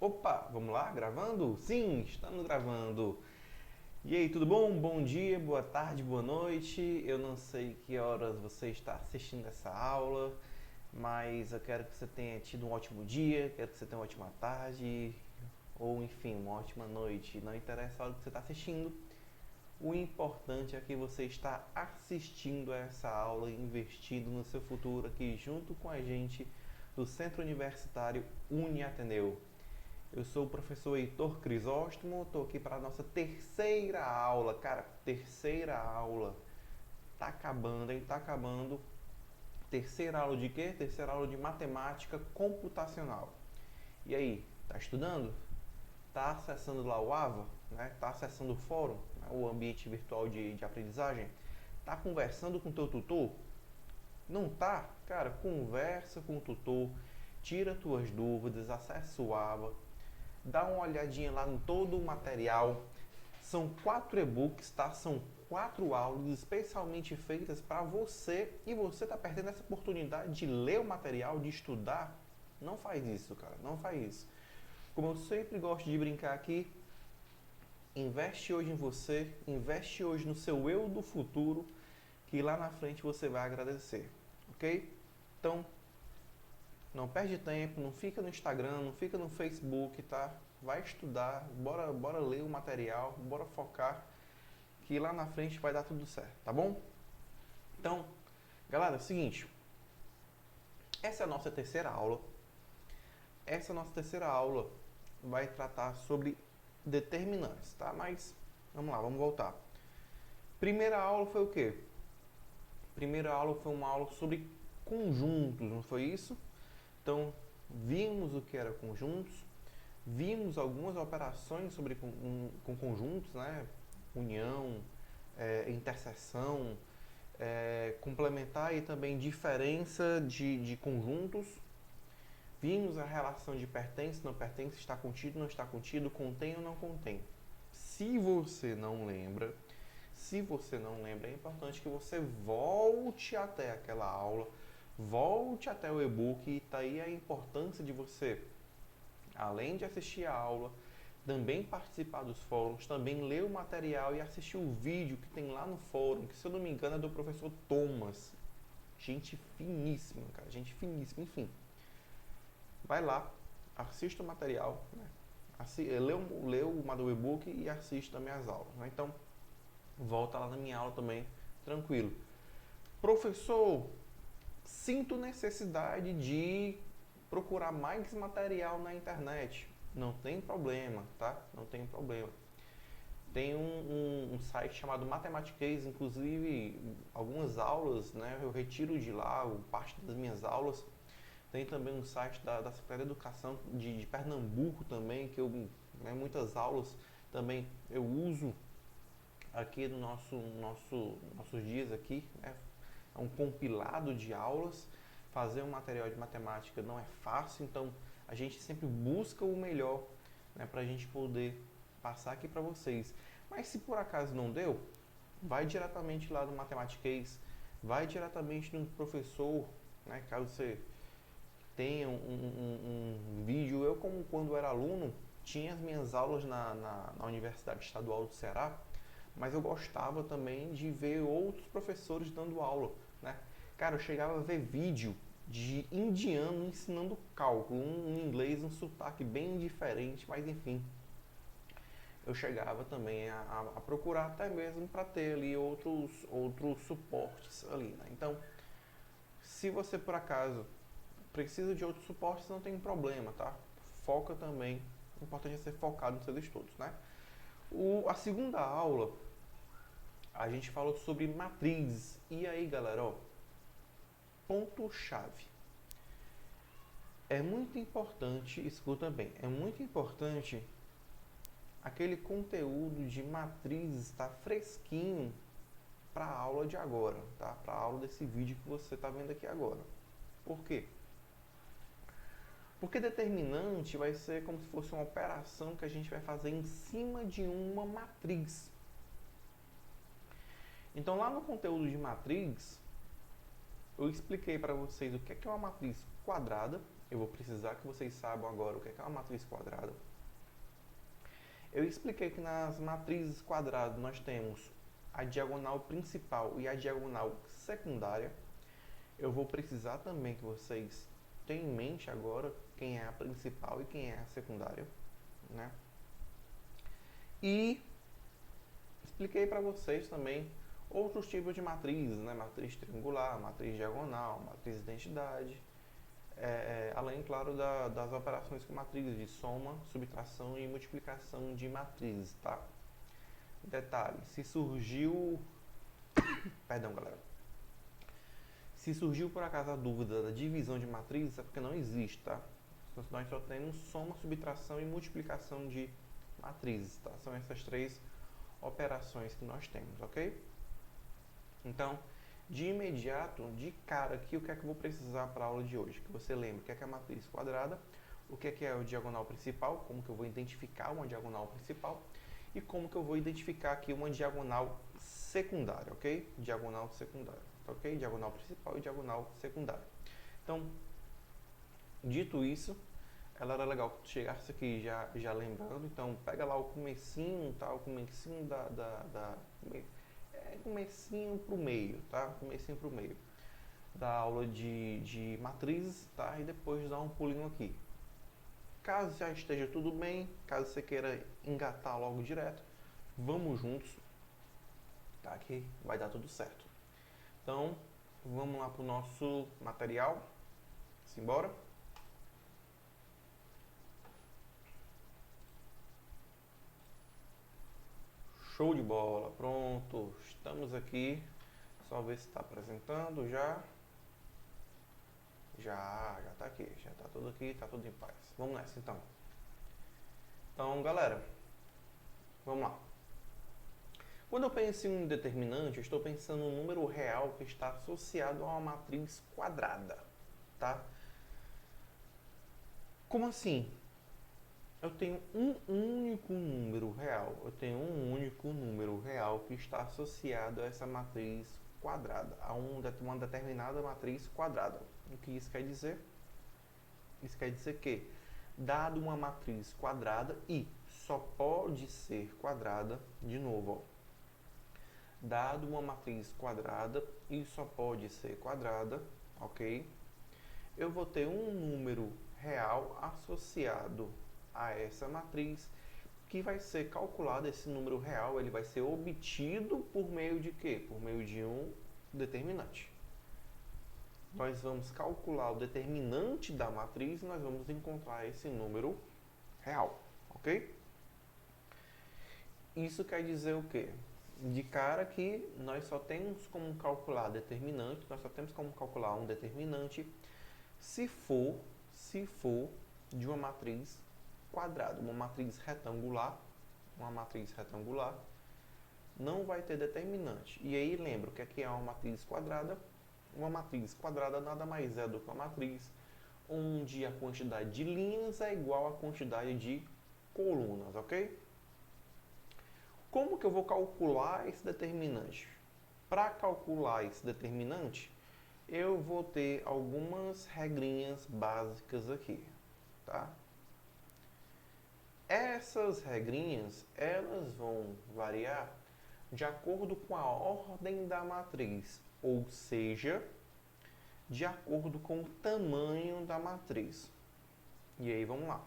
Opa, vamos lá? Gravando? Sim, estamos gravando. E aí, tudo bom? Bom dia, boa tarde, boa noite. Eu não sei que horas você está assistindo essa aula, mas eu quero que você tenha tido um ótimo dia, quero que você tenha uma ótima tarde, ou enfim, uma ótima noite. Não interessa a hora que você está assistindo, o importante é que você está assistindo a essa aula e investindo no seu futuro aqui junto com a gente do Centro Universitário UniAteneu. Eu sou o professor Heitor Crisóstomo, estou aqui para a nossa terceira aula. Cara, terceira aula. Tá acabando, hein? Tá acabando. Terceira aula de quê? Terceira aula de matemática computacional. E aí, tá estudando? Tá acessando lá o AVA? Né? Tá acessando o fórum, né? O ambiente virtual de aprendizagem? Tá conversando com o teu tutor? Não tá? Cara, conversa com o tutor, tira tuas dúvidas, acessa o AVA, dá uma olhadinha lá em todo o material. São 4 e-books, tá? São 4 aulas especialmente feitas para você, e você está perdendo essa oportunidade de ler o material, de estudar. Não faz isso, cara, não faz isso. Como eu sempre gosto de brincar aqui, investe hoje em você, investe hoje no seu eu do futuro, que lá na frente você vai agradecer, ok? Então, não perde tempo, não fica no Instagram, não fica no Facebook, tá? Vai estudar, bora ler o material, bora focar, que lá na frente vai dar tudo certo, tá bom? Então, galera, é o seguinte, essa é a nossa terceira aula. Essa nossa terceira aula vai tratar sobre determinantes, tá? Mas, vamos lá, vamos voltar. Primeira aula foi o quê? Primeira aula foi uma aula sobre conjuntos, não foi isso? Então, vimos o que era conjuntos, vimos algumas operações sobre com conjuntos, né? União, interseção, complementar e também diferença de conjuntos. Vimos a relação de pertence, não pertence, está contido, não está contido, contém ou não contém. Se você não lembra, é importante que você volte até aquela aula, volte até o e-book, e tá aí a importância de você, além de assistir a aula, também participar dos fóruns, também ler o material e assistir o vídeo que tem lá no fórum, que se eu não me engano é do professor Thomas. Gente finíssima, cara, gente finíssima, enfim. Vai lá, assista o material, né? Lê o e-book e assiste também as aulas, né? Então, volta lá na minha aula também, tranquilo. Professor, sinto necessidade de procurar mais material na internet. Não tem problema, tá? Não tem problema. Tem um site chamado Mathematics, inclusive algumas aulas, né? Eu retiro de lá parte das minhas aulas. Tem também um site da Secretaria de Educação de Pernambuco também, que eu, né, muitas aulas também eu uso aqui no nossos dias aqui, né? É um compilado de aulas. Fazer um material de matemática não é fácil, então a gente sempre busca o melhor, né, para a gente poder passar aqui para vocês. Mas se por acaso não deu, vai diretamente lá no Mathematics, vai diretamente no professor, né, caso você tenha um vídeo. Eu, como quando era aluno, tinha as minhas aulas na Universidade Estadual do Ceará, mas eu gostava também de ver outros professores dando aula, né? Cara, eu chegava a ver vídeo de indiano ensinando cálculo, um inglês, um sotaque bem diferente, mas enfim, eu chegava também a procurar até mesmo para ter ali outros suportes ali, né? Então, se você por acaso precisa de outros suportes, não tem problema, tá? Foca também, o importante é ser focado nos seus estudos, né? A segunda aula, a gente falou sobre matrizes. E aí, galera, ó, ponto-chave. É muito importante, escuta bem, é muito importante aquele conteúdo de matrizes estar fresquinho para a aula de agora, tá? Para a aula desse vídeo que você está vendo aqui agora. Por quê? Porque determinante vai ser como se fosse uma operação que a gente vai fazer em cima de uma matriz. Então, lá no conteúdo de matriz, eu expliquei para vocês o que é uma matriz quadrada, eu vou precisar que vocês saibam agora o que é uma matriz quadrada. Eu expliquei que nas matrizes quadradas nós temos a diagonal principal e a diagonal secundária. Eu vou precisar também que vocês tenham em mente agora quem é a principal e quem é a secundária, né? E expliquei para vocês também outros tipos de matrizes, né? Matriz triangular, matriz diagonal, matriz de identidade, além, claro, das operações com matrizes de soma, subtração e multiplicação de matrizes, tá? Detalhe, se surgiu... Perdão, galera. Se surgiu por acaso a dúvida da divisão de matrizes, é porque não existe, tá? Nós só temos soma, subtração e multiplicação de matrizes, tá? São essas três operações que nós temos, ok? Então, de imediato, de cara aqui, o que é que eu vou precisar para a aula de hoje? Que você lembre o que é a matriz quadrada, o que é o diagonal principal, como que eu vou identificar uma diagonal principal e como que eu vou identificar aqui uma diagonal secundária, ok? Diagonal secundária, ok? Diagonal principal e diagonal secundária. Então, dito isso, ela era legal que tu chegasse aqui já lembrando, então pega lá o comecinho, tá? O comecinho comecinho pro meio, tá? Comecinho pro meio da aula de matrizes, tá? E depois dá um pulinho aqui. Caso já esteja tudo bem, caso você queira engatar logo direto, vamos juntos, tá? Que vai dar tudo certo. Então, vamos lá pro nosso material. Simbora? Show de bola, pronto, estamos aqui, só ver se está apresentando já está aqui, já está tudo aqui, está tudo em paz. Vamos nessa então. Então, galera, vamos lá. Quando eu penso em um determinante, eu estou pensando no número real que está associado a uma matriz quadrada, tá? Como assim? Eu tenho um único número real. Eu tenho um único número real que está associado a essa matriz quadrada, a uma determinada matriz quadrada. O que isso quer dizer? Isso quer dizer que, dado uma matriz quadrada e só pode ser quadrada, de novo, ó, dado uma matriz quadrada e só pode ser quadrada, ok? Eu vou ter um número real associado a essa matriz, que vai ser calculado, esse número real, ele vai ser obtido por meio de quê? Por meio de um determinante. Nós vamos calcular o determinante da matriz e nós vamos encontrar esse número real, ok? Isso quer dizer o quê? De cara que nós só temos como calcular determinante, nós só temos como calcular um determinante se for de uma matriz quadrada, uma matriz retangular, não vai ter determinante. E aí lembra o que é uma matriz quadrada? Uma matriz quadrada nada mais é do que uma matriz onde a quantidade de linhas é igual à quantidade de colunas, ok? Como que eu vou calcular esse determinante? Para calcular esse determinante, eu vou ter algumas regrinhas básicas aqui, tá? Essas regrinhas, elas vão variar de acordo com a ordem da matriz, ou seja, de acordo com o tamanho da matriz. E aí, vamos lá.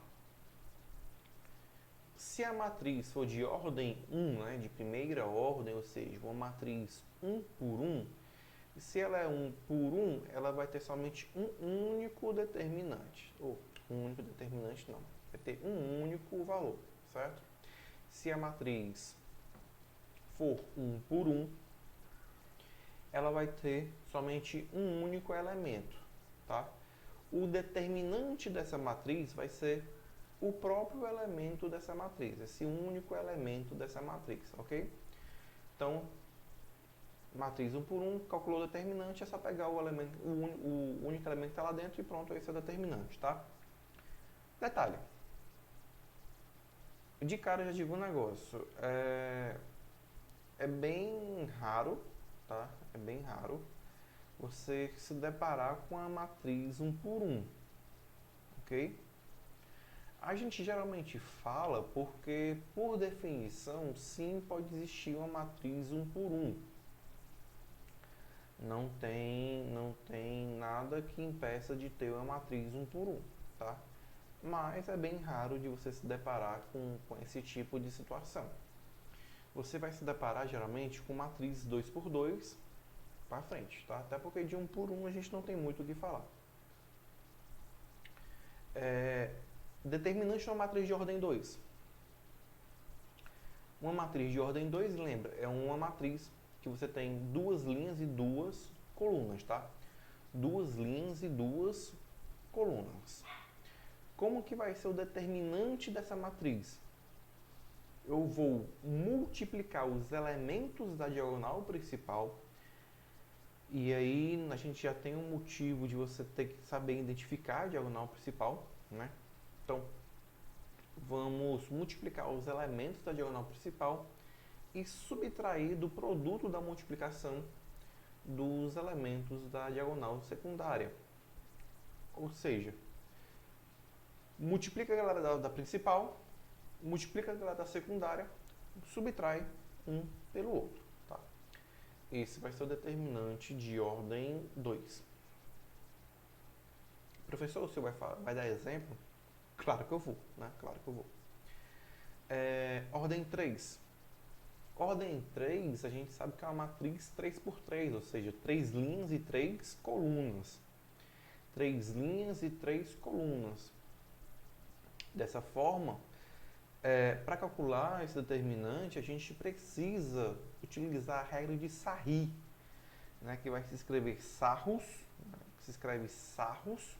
Se a matriz for de ordem 1, né, de primeira ordem, ou seja, uma matriz 1 por 1, se ela é 1 por 1, ela vai ter somente um único determinante. Ou, um único determinante não, vai ter um único valor, certo? Se a matriz for 1 por 1, ela vai ter somente um único elemento, tá? O determinante dessa matriz vai ser o próprio elemento dessa matriz, esse único elemento dessa matriz, ok? Então, matriz 1 por 1, calculou o determinante, é só pegar o único elemento que está lá dentro e pronto, esse é o determinante, tá? Detalhe. De cara eu já digo um negócio, é bem raro, tá? É bem raro você se deparar com a matriz 1 por 1. ok? A gente geralmente fala porque, por definição, sim, pode existir uma matriz 1 por 1. Não tem nada que impeça de ter uma matriz 1 por 1, tá? Mas é bem raro de você se deparar com esse tipo de situação. Você vai se deparar geralmente com matriz 2 por 2 para frente, tá? Até porque de 1 por 1 a gente não tem muito o que falar. Determinante de uma matriz de ordem 2. Uma matriz de ordem 2, lembra, é uma matriz que você tem duas linhas e duas colunas, tá? Duas linhas e duas colunas. Como que vai ser o determinante dessa matriz? Eu vou multiplicar os elementos da diagonal principal, e aí a gente já tem um motivo de você ter que saber identificar a diagonal principal, né? Então, vamos multiplicar os elementos da diagonal principal e subtrair do produto da multiplicação dos elementos da diagonal secundária. Ou seja, multiplica a galera da principal, multiplica a galera da secundária, subtrai um pelo outro. Tá? Esse vai ser o determinante de ordem 2. Professor, o senhor vai dar exemplo? Claro que eu vou, né? Claro que eu vou. Ordem 3. Ordem 3, a gente sabe que é uma matriz 3 por 3, ou seja, 3 linhas e 3 colunas. 3 linhas e 3 colunas. Dessa forma, para calcular esse determinante, a gente precisa utilizar a regra de Sarri, né, que vai se escrever sarros, se escreve sarros,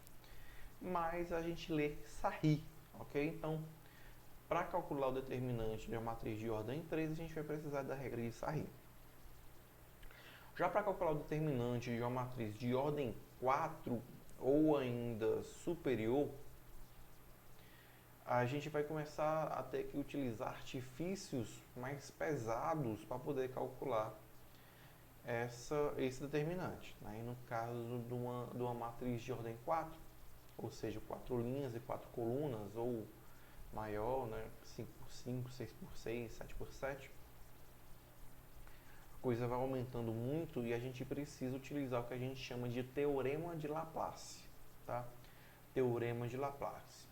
mas a gente lê Sarri, ok? Então, para calcular o determinante de uma matriz de ordem 3, a gente vai precisar da regra de Sarri. Já para calcular o determinante de uma matriz de ordem 4 ou ainda superior, a gente vai começar a ter que utilizar artifícios mais pesados para poder calcular esse determinante. Né? E no caso de uma matriz de ordem 4, ou seja, 4 linhas e 4 colunas, ou maior, né? 5 por 5, 6 por 6, 7 por 7, a coisa vai aumentando muito e a gente precisa utilizar o que a gente chama de teorema de Laplace. Tá? Teorema de Laplace.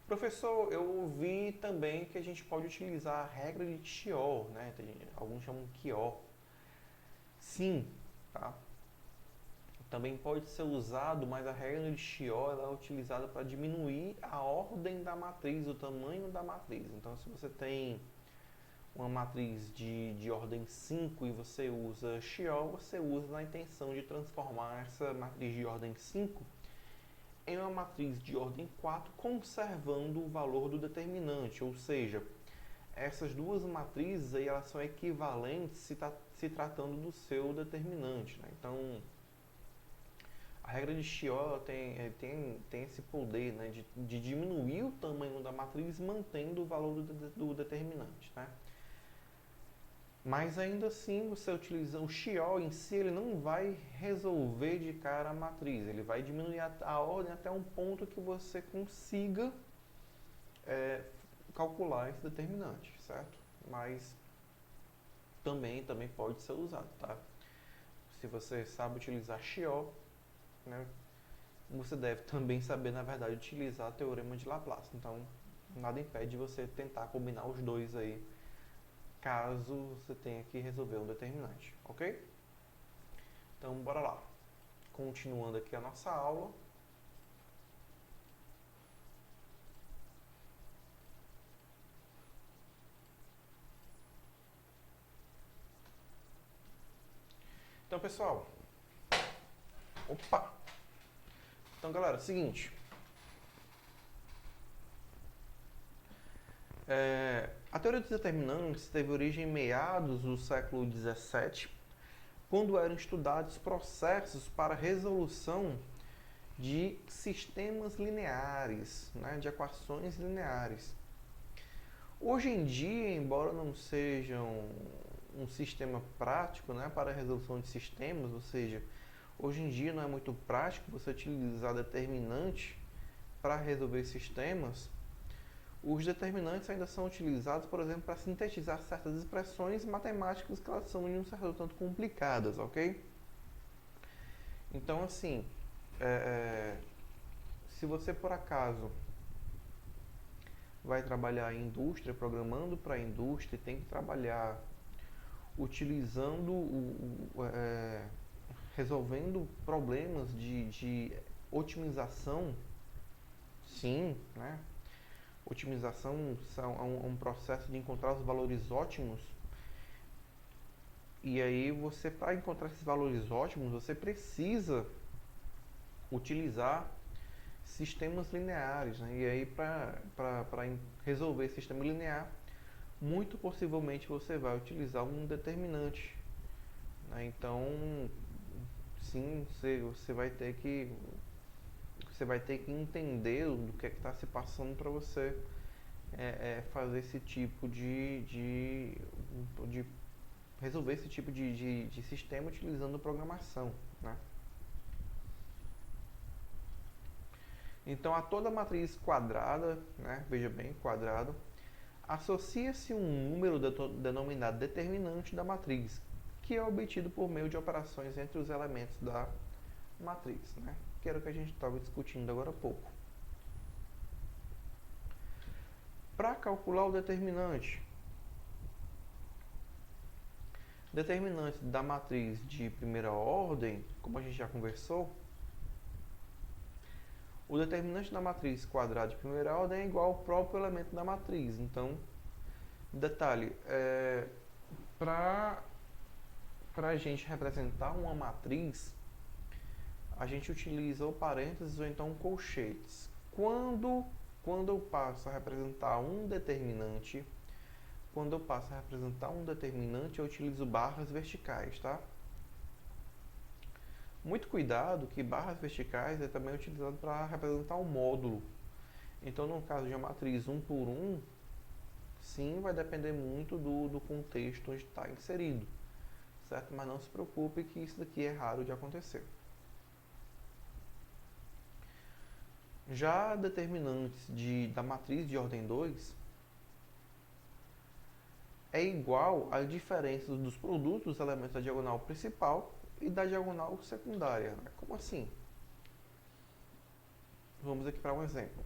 Professor, eu ouvi também que a gente pode utilizar a regra de Chior, né? Alguns chamam Chior. Sim, tá? Também pode ser usado, mas a regra de Chior ela é utilizada para diminuir a ordem da matriz, o tamanho da matriz. Então, se você tem uma matriz de ordem 5 e você usa Chior, você usa na intenção de transformar essa matriz de ordem 5 em uma matriz de ordem 4, conservando o valor do determinante, ou seja, essas duas matrizes aí, elas são equivalentes se tratando do seu determinante. Né? Então, a regra de Chior tem esse poder, né, de diminuir o tamanho da matriz mantendo o valor do determinante. Né? Mas ainda assim, você utiliza o Chior em si, ele não vai resolver de cara a matriz, ele vai diminuir a ordem até um ponto que você consiga calcular esse determinante, certo? Mas também pode ser usado, tá? Se você sabe utilizar Chior, né, você deve também saber, na verdade, utilizar o teorema de Laplace. Então, nada impede você tentar combinar os dois aí, caso você tenha que resolver um determinante, ok? Então, bora lá. Continuando aqui a nossa aula. Então, pessoal. Opa! Então, galera, seguinte. A teoria dos determinantes teve origem em meados do século XVII, quando eram estudados processos para resolução de sistemas lineares, né, de equações lineares. Hoje em dia, embora não sejam um sistema prático, né, para a resolução de sistemas, ou seja, hoje em dia não é muito prático você utilizar determinante para resolver sistemas, os determinantes ainda são utilizados, por exemplo, para sintetizar certas expressões matemáticas que elas são de um certo tanto complicadas, ok? Então, assim, se você por acaso vai trabalhar em indústria, programando para a indústria, tem que trabalhar utilizando, resolvendo problemas de otimização, sim, né? Otimização é um processo de encontrar os valores ótimos. E aí você, para encontrar esses valores ótimos, você precisa utilizar sistemas lineares, né? E aí para resolver sistema linear, muito possivelmente você vai utilizar um determinante, né? Então, sim, você vai ter que entender do que é que está se passando para você fazer esse tipo de resolver esse tipo de sistema utilizando programação, né? Então, a toda matriz quadrada, né, veja bem, quadrado, associa-se um número denominado determinante da matriz, que é obtido por meio de operações entre os elementos da matriz, né? Que era o que a gente estava discutindo agora há pouco. Para calcular o determinante da matriz de primeira ordem, como a gente já conversou, o determinante da matriz quadrada de primeira ordem é igual ao próprio elemento da matriz. Então, detalhe, para a gente representar uma matriz, a gente utiliza o parênteses ou então colchetes. Quando eu passo a representar um determinante, eu utilizo barras verticais, tá? Muito cuidado que barras verticais é também utilizado para representar um módulo. Então, no caso de uma matriz 1 por 1, sim, vai depender muito do contexto onde está inserido, certo? Mas não se preocupe que isso daqui é raro de acontecer. Já determinantes da matriz de ordem 2 é igual à diferença dos produtos dos elementos da diagonal principal e da diagonal secundária. Como assim? Vamos aqui para um exemplo.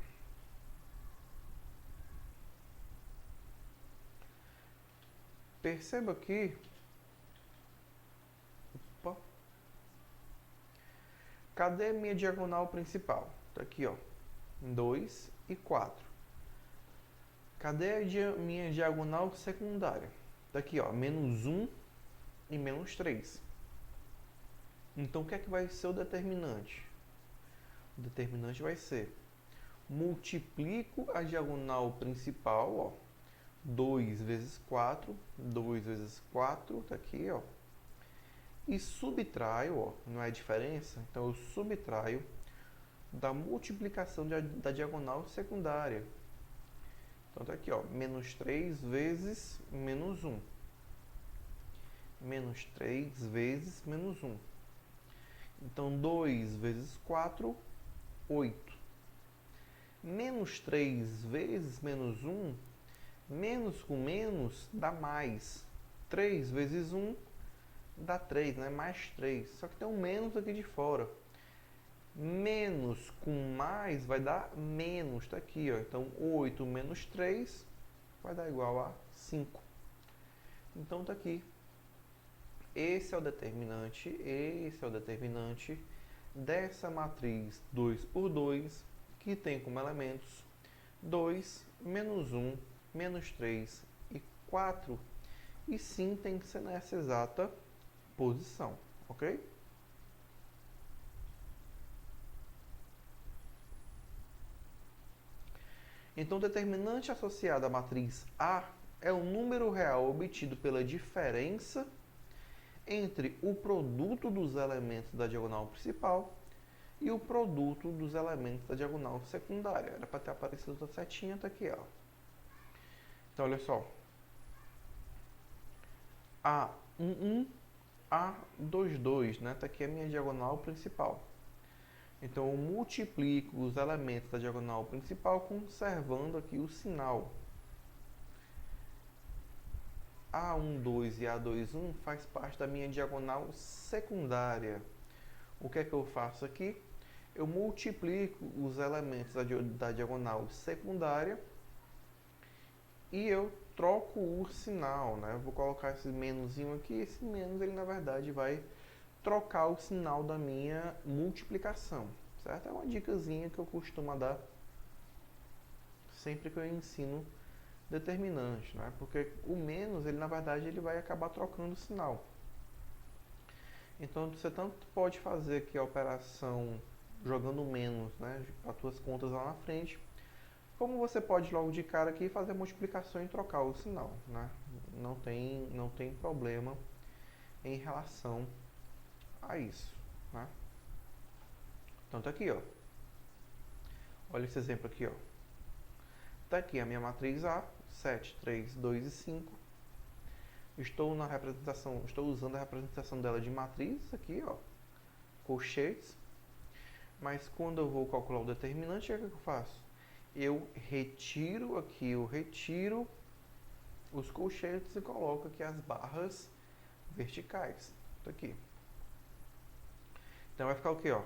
Perceba que cadê a minha diagonal principal? Está aqui, ó, 2 e 4. Cadê a minha diagonal secundária? Está aqui, ó, menos 1 e menos 3. Então, o que é que vai ser o determinante? O determinante vai ser, multiplico a diagonal principal, ó, 2 vezes 4, 2 vezes 4, tá aqui, ó, e subtraio, ó, não é diferença? Então, eu subtraio da multiplicação da diagonal secundária. Então, tá aqui, ó, menos 3 vezes menos 1. Menos 3 vezes menos 1. Então, 2 vezes 4, 8. Menos 3 vezes menos 1, menos com menos dá mais. 3 vezes 1 dá 3, né? Mais 3. Só que tem um menos aqui de fora. Menos com mais vai dar menos. Tá aqui, ó. Então, 8 menos 3 vai dar igual a 5. Então, tá aqui. Esse é o determinante dessa matriz 2 por 2, que tem como elementos 2, menos 1, menos 3 e 4. E sim, tem que ser nessa exata posição, ok? Então, o determinante associado à matriz A é o número real obtido pela diferença entre o produto dos elementos da diagonal principal e o produto dos elementos da diagonal secundária. Era para ter aparecido outra setinha, tá aqui, ó. Então, olha só. A11, A22, né? Tá aqui a minha diagonal principal. Então eu multiplico os elementos da diagonal principal conservando aqui o sinal. A12 e A21 faz parte da minha diagonal secundária. O que é que eu faço aqui? Eu multiplico os elementos da diagonal secundária e eu troco o sinal, né? Eu vou colocar esse menuzinho aqui, esse menos ele na verdade vai trocar o sinal da minha multiplicação, certo? É uma dicasinha que eu costumo dar sempre que eu ensino determinante, né? Porque o menos, ele na verdade, ele vai acabar trocando o sinal. Então, você tanto pode fazer aqui a operação jogando menos, né, as tuas contas lá na frente, como você pode logo de cara aqui fazer a multiplicação e trocar o sinal, né? Não tem problema em relação a isso, né? Então tá aqui, ó. Olha esse exemplo aqui, ó. Tá aqui a minha matriz A, 7, 3, 2 e 5. Estou usando a representação dela de matriz aqui, ó, colchetes. Mas quando eu vou calcular o determinante, o que é que eu faço? Eu retiro aqui, os colchetes e coloco aqui as barras verticais. Tá aqui. Então vai ficar o quê, ó?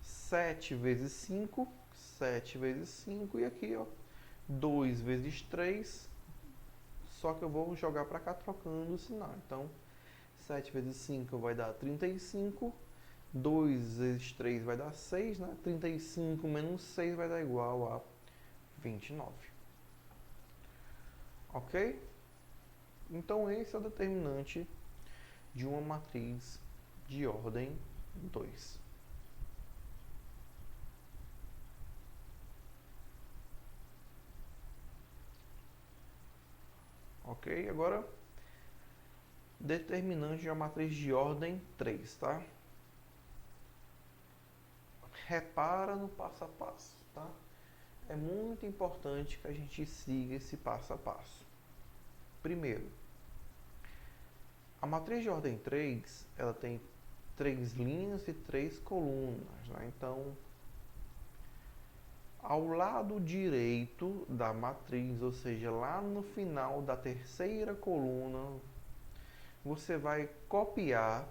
7 vezes 5, 7 vezes 5 e aqui, ó, 2 vezes 3, só que eu vou jogar para cá trocando o sinal. Então, 7 vezes 5 vai dar 35, 2 vezes 3 vai dar 6, né? 35 menos 6 vai dar igual a 29. Ok? Então, esse é o determinante de uma matriz de ordem 2. Ok? Agora, determinante de uma matriz de ordem 3, tá? Repara no passo a passo, tá? É muito importante que a gente siga esse passo a passo. Primeiro, a matriz de ordem 3, ela tem 3 linhas e 3 colunas, né? Então, ao lado direito da matriz, ou seja, lá no final da terceira coluna, você vai copiar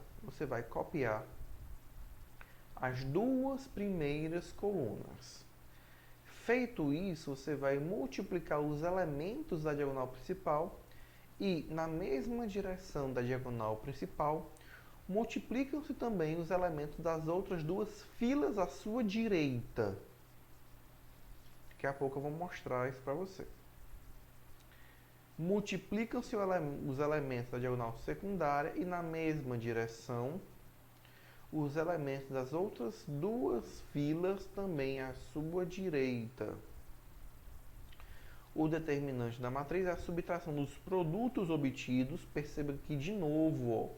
as duas primeiras colunas. Feito isso, você vai multiplicar os elementos da diagonal principal e, na mesma direção da diagonal principal, multiplicam-se também os elementos das outras duas filas à sua direita. Daqui a pouco eu vou mostrar isso para você. Multiplicam-se os elementos da diagonal secundária e, na mesma direção, os elementos das outras duas filas também à sua direita. O determinante da matriz é a subtração dos produtos obtidos. Perceba que, de novo, ó,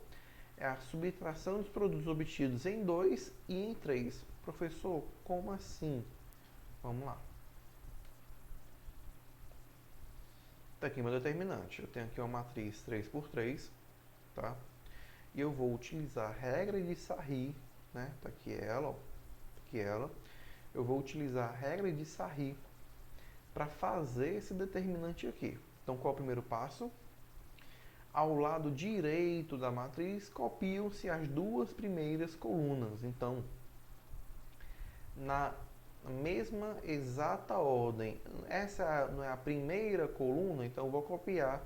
é a subtração dos produtos obtidos em 2 e em 3. Professor, como assim? Vamos lá. Está aqui meu determinante. Eu tenho aqui uma matriz 3 por 3, tá? E eu vou utilizar a regra de Sarri, né? Tá aqui ela, ó. Tá aqui ela. Eu vou utilizar a regra de Sarri para fazer esse determinante aqui. Então, qual é o primeiro passo? Ao lado direito da matriz, copiam-se as duas primeiras colunas. Então, na mesma exata ordem, essa não é a primeira coluna, então eu vou copiar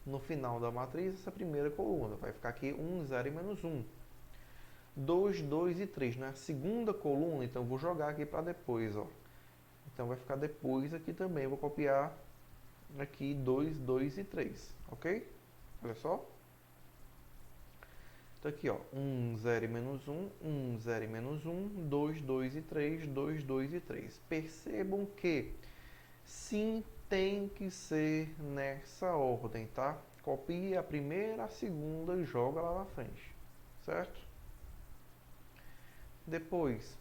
no final da matriz essa primeira coluna. Vai ficar aqui 1, 0 e menos 1. 2, 2 e 3. Não é a segunda coluna, então eu vou jogar aqui para depois, ó. Então vai ficar depois aqui também. Eu vou copiar aqui 2, 2 e 3, ok? Olha só. Então aqui, ó, 1, 0 e menos 1, 1, 0 e menos 1, 2, 2 e 3, 2, 2 e 3. Percebam que sim, tem que ser nessa ordem, tá? Copie a primeira, a segunda e joga lá na frente, certo? Depois,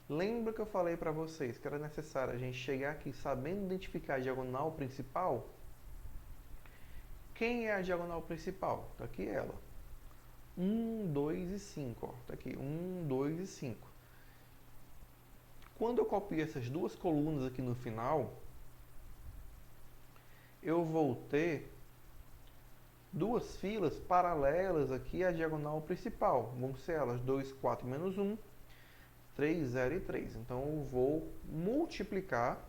lembra que eu falei para vocês que era necessário a gente chegar aqui sabendo identificar a diagonal principal? Quem é a diagonal principal? Tá aqui ela. 1, 2 e 5, ó. Tá aqui, 1, 2 e 5. Quando eu copio essas duas colunas aqui no final, eu vou ter duas filas paralelas aqui à diagonal principal. Vão ser elas 2, 4 menos 1, 3, 0 e 3. Então eu vou multiplicar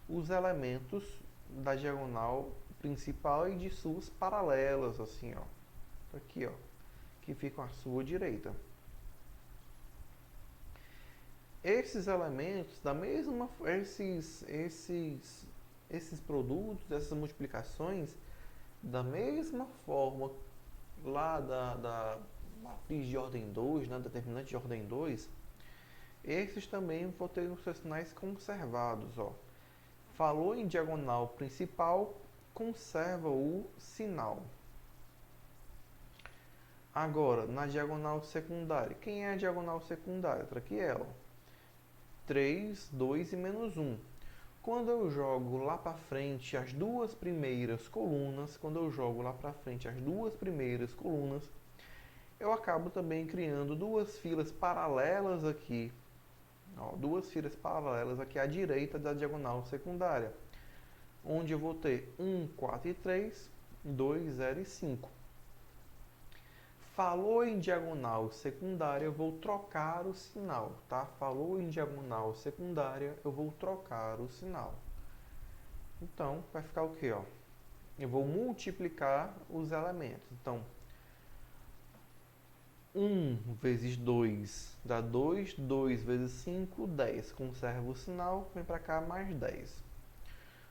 os elementos da diagonal principal e de suas paralelas, assim, ó. Aqui, ó, que ficam à sua direita. Esses elementos, esses produtos, essas multiplicações, da mesma forma lá da matriz de ordem 2, né, determinante de ordem 2, esses também vão ter os seus sinais conservados, ó. Falou em diagonal principal, conserva o sinal. Agora, na diagonal secundária, quem é a diagonal secundária? Para aqui ela. 3, 2 e menos 1. Quando eu jogo lá para frente as duas primeiras colunas, eu acabo também criando duas filas paralelas aqui. Ó, duas filas paralelas aqui à direita da diagonal secundária, onde eu vou ter 1, 4 e 3, 2, 0 e 5. Falou em diagonal secundária, eu vou trocar o sinal, tá? Falou em diagonal secundária, eu vou trocar o sinal. Então, vai ficar o quê, ó? Eu vou multiplicar os elementos. Então, 1 vezes 2 dá 2, 2 vezes 5, 10. Conserva o sinal, vem para cá mais 10.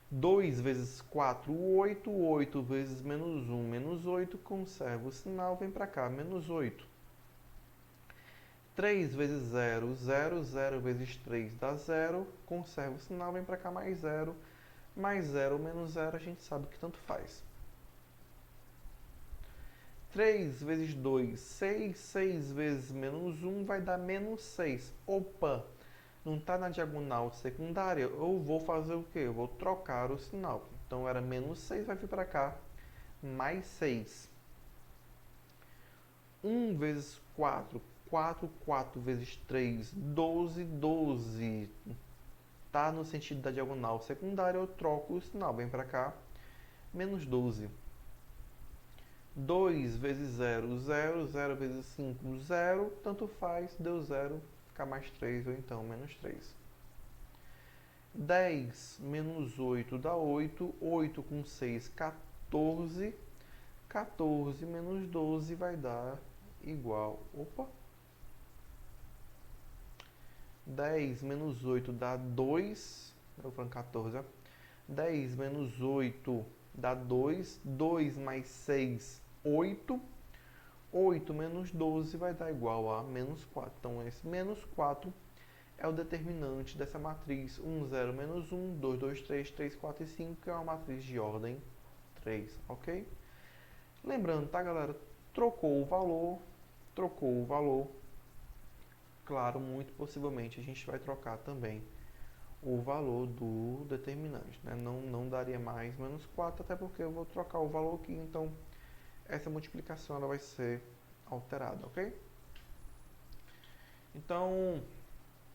2 vezes 4, 8. 8 vezes menos 1, menos 8. Conserva o sinal, vem para cá, menos 8. 3 vezes 0, 0. 0 vezes 3 dá 0. Conserva o sinal, vem para cá, mais 0. Mais 0 menos 0, a gente sabe que tanto faz. 3 vezes 2, 6. 6 vezes menos 1 vai dar menos 6. Opa! Não está na diagonal secundária, eu vou fazer o quê? Eu vou trocar o sinal. Então era menos 6, vai vir para cá, mais 6. 1 vezes 4, 4. 4 vezes 3, 12. 12. Está no sentido da diagonal secundária, eu troco o sinal. Vem para cá, menos 12. 2 vezes 0, 0. 0 vezes 5, 0. Tanto faz, deu 0. Ficar mais 3 ou então menos 3. 10 menos 8 dá 8. 8 com 6, 14. 14 menos 12 vai dar igual. Opa! 10 menos 8 dá 2. Eu falando 14, ó. 10 menos 8 dá 2. 2 mais 6, 8. 8 menos 12 vai dar igual a menos 4. Então, esse menos 4 é o determinante dessa matriz 1, 0, menos 1, 2, 2, 3, 3, 4 e 5, que é uma matriz de ordem 3, ok? Lembrando, tá, galera? Trocou o valor. Claro, muito possivelmente a gente vai trocar também o valor do determinante, né? Não daria mais menos 4, até porque eu vou trocar o valor aqui, então essa multiplicação ela vai ser alterada, ok? Então,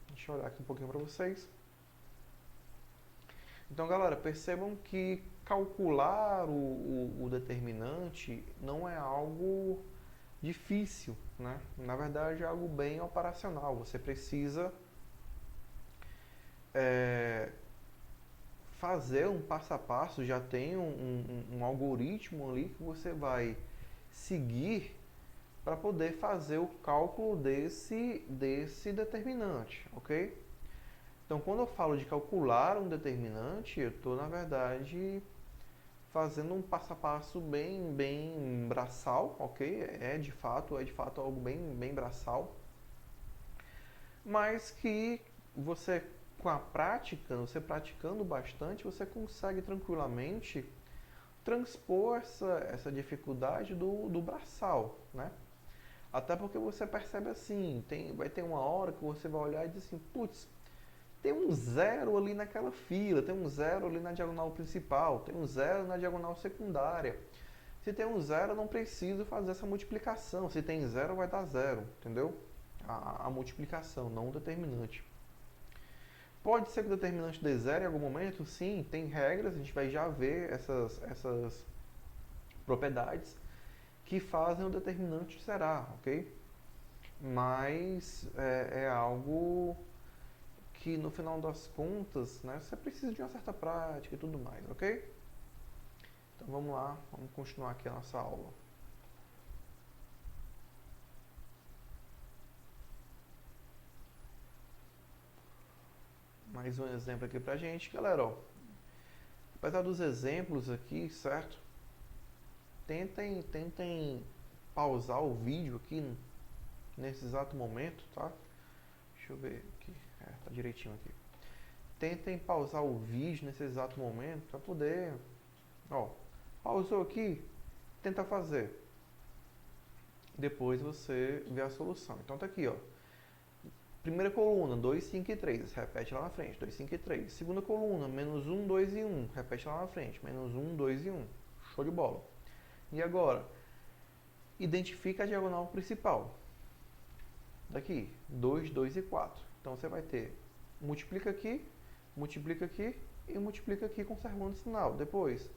deixa eu olhar aqui um pouquinho para vocês. Então, galera, percebam que calcular o determinante não é algo difícil, né? Na verdade, é algo bem operacional. Você precisa fazer um passo a passo, já tem um algoritmo ali que você vai seguir para poder fazer o cálculo desse determinante, ok? Então, quando eu falo de calcular um determinante, eu estou, na verdade, fazendo um passo a passo bem braçal, ok? É de fato algo bem braçal, mas que você, com a prática, você praticando bastante, você consegue tranquilamente transpor essa dificuldade do braçal, né? Até porque você percebe assim, vai ter uma hora que você vai olhar e dizer assim, putz, tem um 0 ali naquela fila, tem um 0 ali na diagonal principal, tem um 0 na diagonal secundária. Se tem um 0, eu não preciso fazer essa multiplicação. Se tem 0, vai dar 0, entendeu? A multiplicação, não o determinante. Pode ser que o determinante dê zero em algum momento? Sim, tem regras, a gente vai já ver essas propriedades que fazem o determinante zerar, ok? Mas é algo que no final das contas, né, você precisa de uma certa prática e tudo mais, ok? Então vamos lá, vamos continuar aqui a nossa aula. Mais um exemplo aqui pra gente, galera, ó. Apesar dos exemplos aqui, certo? Tentem pausar o vídeo aqui nesse exato momento, tá? Deixa eu ver aqui, tá direitinho aqui. Tentem pausar o vídeo nesse exato momento para poder, ó, pausou aqui, tenta fazer. Depois você vê a solução. Então tá aqui, ó. Primeira coluna, 2, 5 e 3, repete lá na frente, 2, 5 e 3. Segunda coluna, menos 1, 2 e 1, repete lá na frente, menos 1, 2 e 1. Show de bola. E agora, identifica a diagonal principal. Daqui, 2, 2 e 4. Então você vai ter, multiplica aqui e multiplica aqui conservando o sinal. Depois,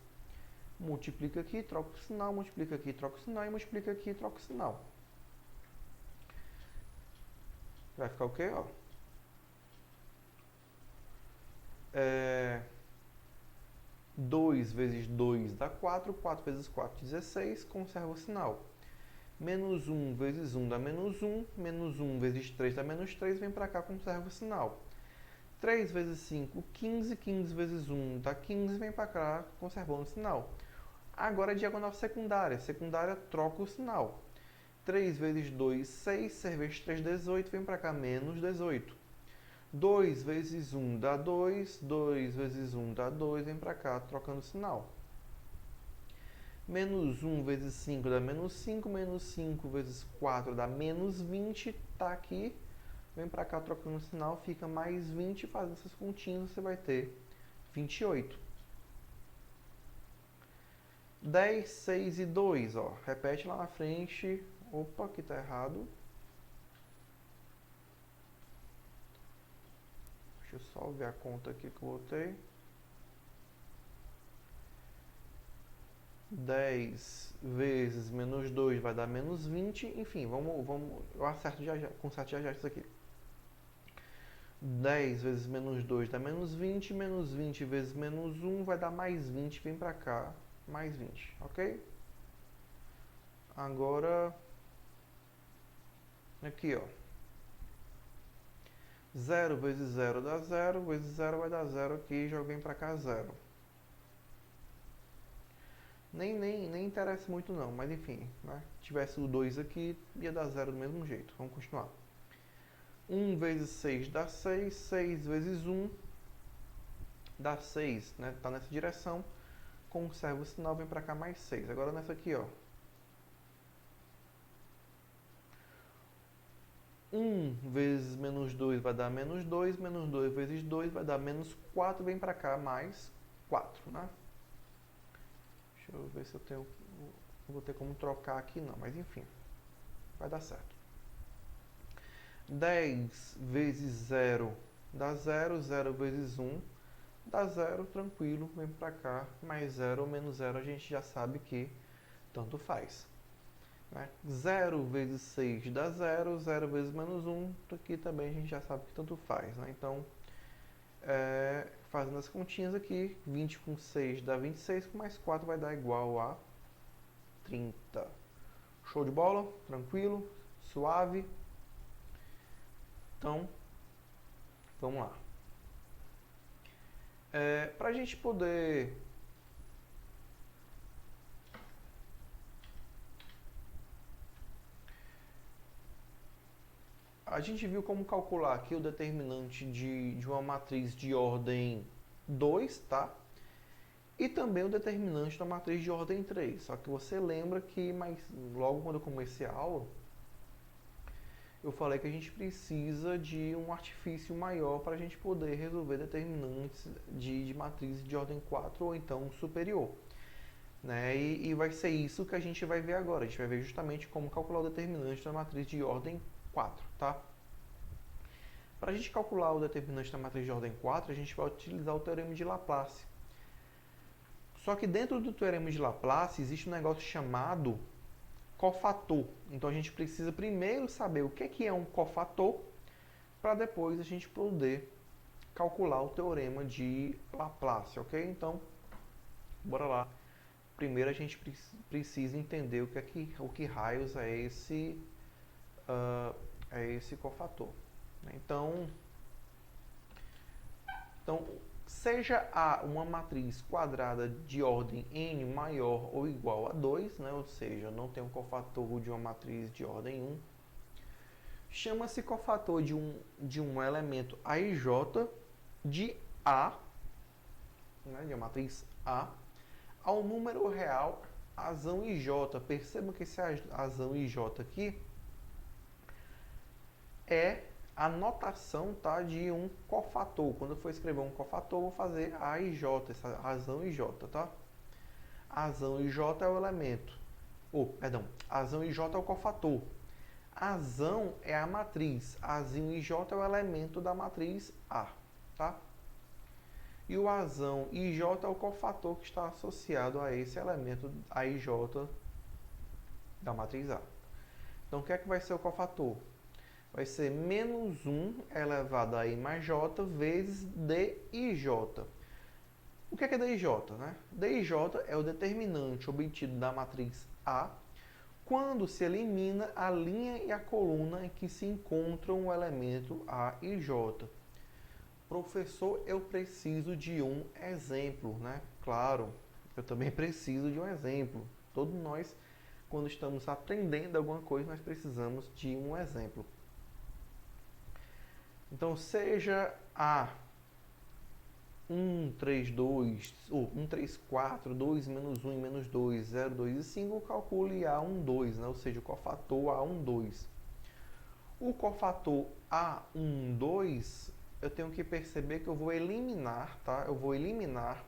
multiplica aqui, troca o sinal, multiplica aqui, troca o sinal e multiplica aqui, troca o sinal. Vai ficar o quê? Ó. 2 vezes 2 dá 4, 4 vezes 4, 16, conserva o sinal. Menos 1 vezes 1 dá menos 1, menos 1 vezes 3 dá menos 3, vem para cá, conserva o sinal. 3 vezes 5, 15, 15 vezes 1 dá 15, vem para cá, conservando o sinal. Agora é diagonal secundária, secundária troca o sinal. 3 vezes 2, 6, 6 vezes 3, 18, vem para cá, menos 18. 2 vezes 1 dá 2, 2 vezes 1 dá 2, vem para cá, trocando o sinal. Menos 1 vezes 5 dá menos 5, menos 5 vezes 4 dá menos 20, tá aqui, vem para cá, trocando o sinal, fica mais 20, fazendo essas continhas, você vai ter 28. 10, 6 e 2, ó, repete lá na frente, opa, aqui tá errado. Deixa eu só ver a conta aqui que eu botei. 10 vezes menos 2 vai dar menos 20. Enfim, eu acerto conserto já isso aqui. 10 vezes menos 2 dá menos 20. Menos 20 vezes menos 1 vai dar mais 20. Vem pra cá, mais 20, ok? Agora, aqui, ó. 0 vezes 0 dá 0. Vezes 0 vai dar 0 aqui. Já vem pra cá 0. Nem interessa muito não, mas enfim, né? Se tivesse o 2 aqui, ia dar 0 do mesmo jeito. Vamos continuar. 1 vezes 6 dá 6, 6 vezes 1 dá 6, né? Tá nessa direção, conserva o sinal, vem pra cá mais 6. Agora nessa aqui, ó. 1 vezes menos 2 vai dar menos 2, menos 2 vezes 2 vai dar menos 4, vem pra cá mais 4, né? Deixa eu ver se eu tenho, não vou ter como trocar aqui não, mas enfim, vai dar certo. 10 vezes 0 dá 0, 0 vezes 1 dá 0, tranquilo, vem pra cá, mais 0 ou menos 0 a gente já sabe que tanto faz. Né? 0 vezes 6 dá 0, 0 vezes menos 1, aqui também a gente já sabe que tanto faz. Né? Então, fazendo as continhas aqui, 20 com 6 dá 26, com mais 4 vai dar igual a 30. Show de bola? Tranquilo? Suave? Então, vamos lá. Para a gente poder a gente viu como calcular aqui o determinante de uma matriz de ordem 2, tá? E também o determinante da matriz de ordem 3. Só que você lembra que logo quando eu comecei a aula, eu falei que a gente precisa de um artifício maior para a gente poder resolver determinantes de matrizes de ordem 4 ou então superior. Né? E vai ser isso que a gente vai ver agora. A gente vai ver justamente como calcular o determinante da matriz de ordem 4, tá? Para a gente calcular o determinante da matriz de ordem 4, a gente vai utilizar o teorema de Laplace. Só que dentro do teorema de Laplace existe um negócio chamado cofator. Então a gente precisa primeiro saber o que é um cofator para depois a gente poder calcular o teorema de Laplace, ok? Então, bora lá. Primeiro a gente precisa entender o que raios é esse cofator. Então, seja A uma matriz quadrada de ordem n maior ou igual a 2, né? Ou seja, não tem um cofator de uma matriz de ordem 1, chama-se cofator de um elemento AIJ de A, né? De uma matriz A, ao número real azão IJ. Percebam que esse azão IJ aqui é a notação, tá, de um cofator. Quando eu for escrever um cofator, eu vou fazer A e J, essa razão IJ, tá? Azão IJ é o elemento. Azão IJ é o cofator. Azão é a matriz. Azinho IJ é o elemento da matriz A, tá? E o azão IJ é o cofator que está associado a esse elemento AIJ da matriz A. Então, o que é que vai ser o cofator? Vai ser menos 1 elevado a I mais J vezes DIJ. O que é DIJ? Né? DIJ é o determinante obtido da matriz A quando se elimina a linha e a coluna em que se encontram o elemento A e J. Professor, eu preciso de um exemplo, né? Claro, eu também preciso de um exemplo. Todos nós, quando estamos aprendendo alguma coisa, nós precisamos de um exemplo. Então, seja A 1, 3, 2, ou 1, 3, 4, 2, menos 1 e menos 2, 0, 2 e 5, calcule A1, 2, né? Ou seja, o cofator A1, 2. O cofator A1, 2, eu tenho que perceber que eu vou eliminar, tá? Eu vou eliminar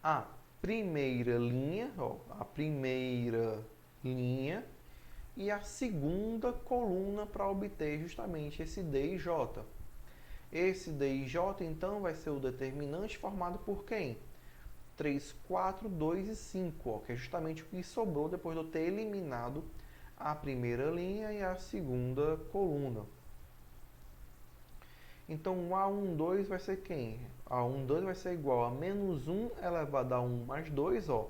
a primeira linha, ó, a primeira linha e a segunda coluna para obter justamente esse D e J. Esse D e J, então, vai ser o determinante formado por quem? 3, 4, 2 e 5, ó, que é justamente o que sobrou depois de eu ter eliminado a primeira linha e a segunda coluna. Então, o A12 vai ser quem? A12 vai ser igual a menos 1 elevado a 1 mais 2, ó.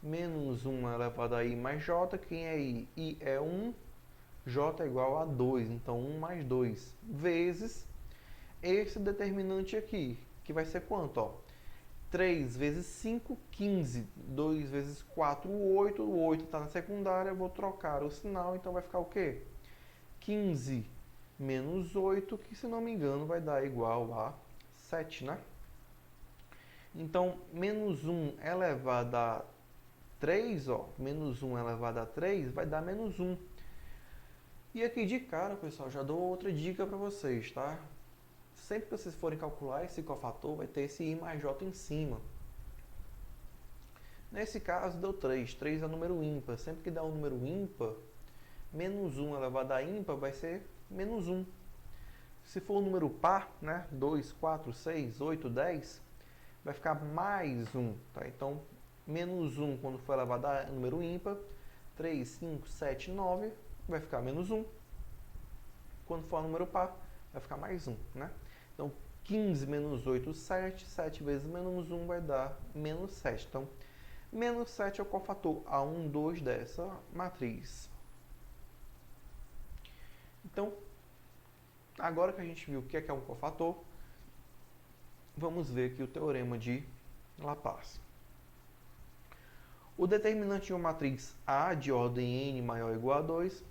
Menos 1 elevado a I mais J. Quem é I? I é 1, J é igual a 2. Então, 1 mais 2 vezes esse determinante aqui, que vai ser quanto? Ó? 3 vezes 5, 15. 2 vezes 4, 8. O 8 está na secundária, eu vou trocar o sinal, então vai ficar o quê? 15 menos 8, que se não me engano vai dar igual a 7, né? Então, menos 1 elevado a 3, ó, menos 1 elevado a 3 vai dar menos 1. E aqui de cara, pessoal, já dou outra dica para vocês, tá? Sempre que vocês forem calcular esse cofator, vai ter esse I mais J em cima. Nesse caso, deu 3. 3 é número ímpar. Sempre que dá um número ímpar, menos 1 elevado a ímpar vai ser menos 1. Se for um número par, né? 2, 4, 6, 8, 10, vai ficar mais 1. Tá? Então, menos 1 quando for elevado a número ímpar. 3, 5, 7, 9, vai ficar menos 1. Quando for número par, vai ficar mais 1. Né? Então, 15 menos 8, 7. 7 vezes menos 1 vai dar menos 7. Então, menos 7 é o cofator A1, 2 dessa matriz. Então, agora que a gente viu o que é um cofator, vamos ver aqui o teorema de Laplace. O determinante de uma matriz A de ordem n maior ou igual a 2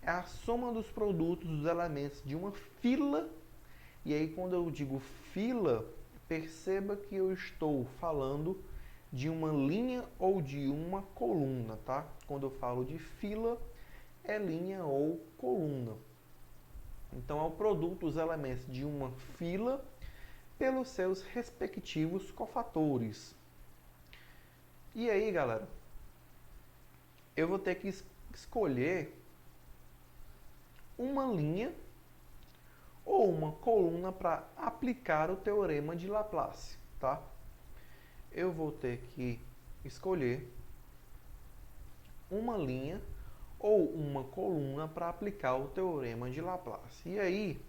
é a soma dos produtos dos elementos de uma fila. E aí, quando eu digo fila, perceba que eu estou falando de uma linha ou de uma coluna, tá? Quando eu falo de fila, é linha ou coluna. Então, é o produto dos elementos de uma fila pelos seus respectivos cofatores. E aí, galera, eu vou ter que escolher uma linha ou uma coluna para aplicar o teorema de Laplace, tá? Eu vou ter que escolher uma linha ou uma coluna para aplicar o teorema de Laplace. E aí,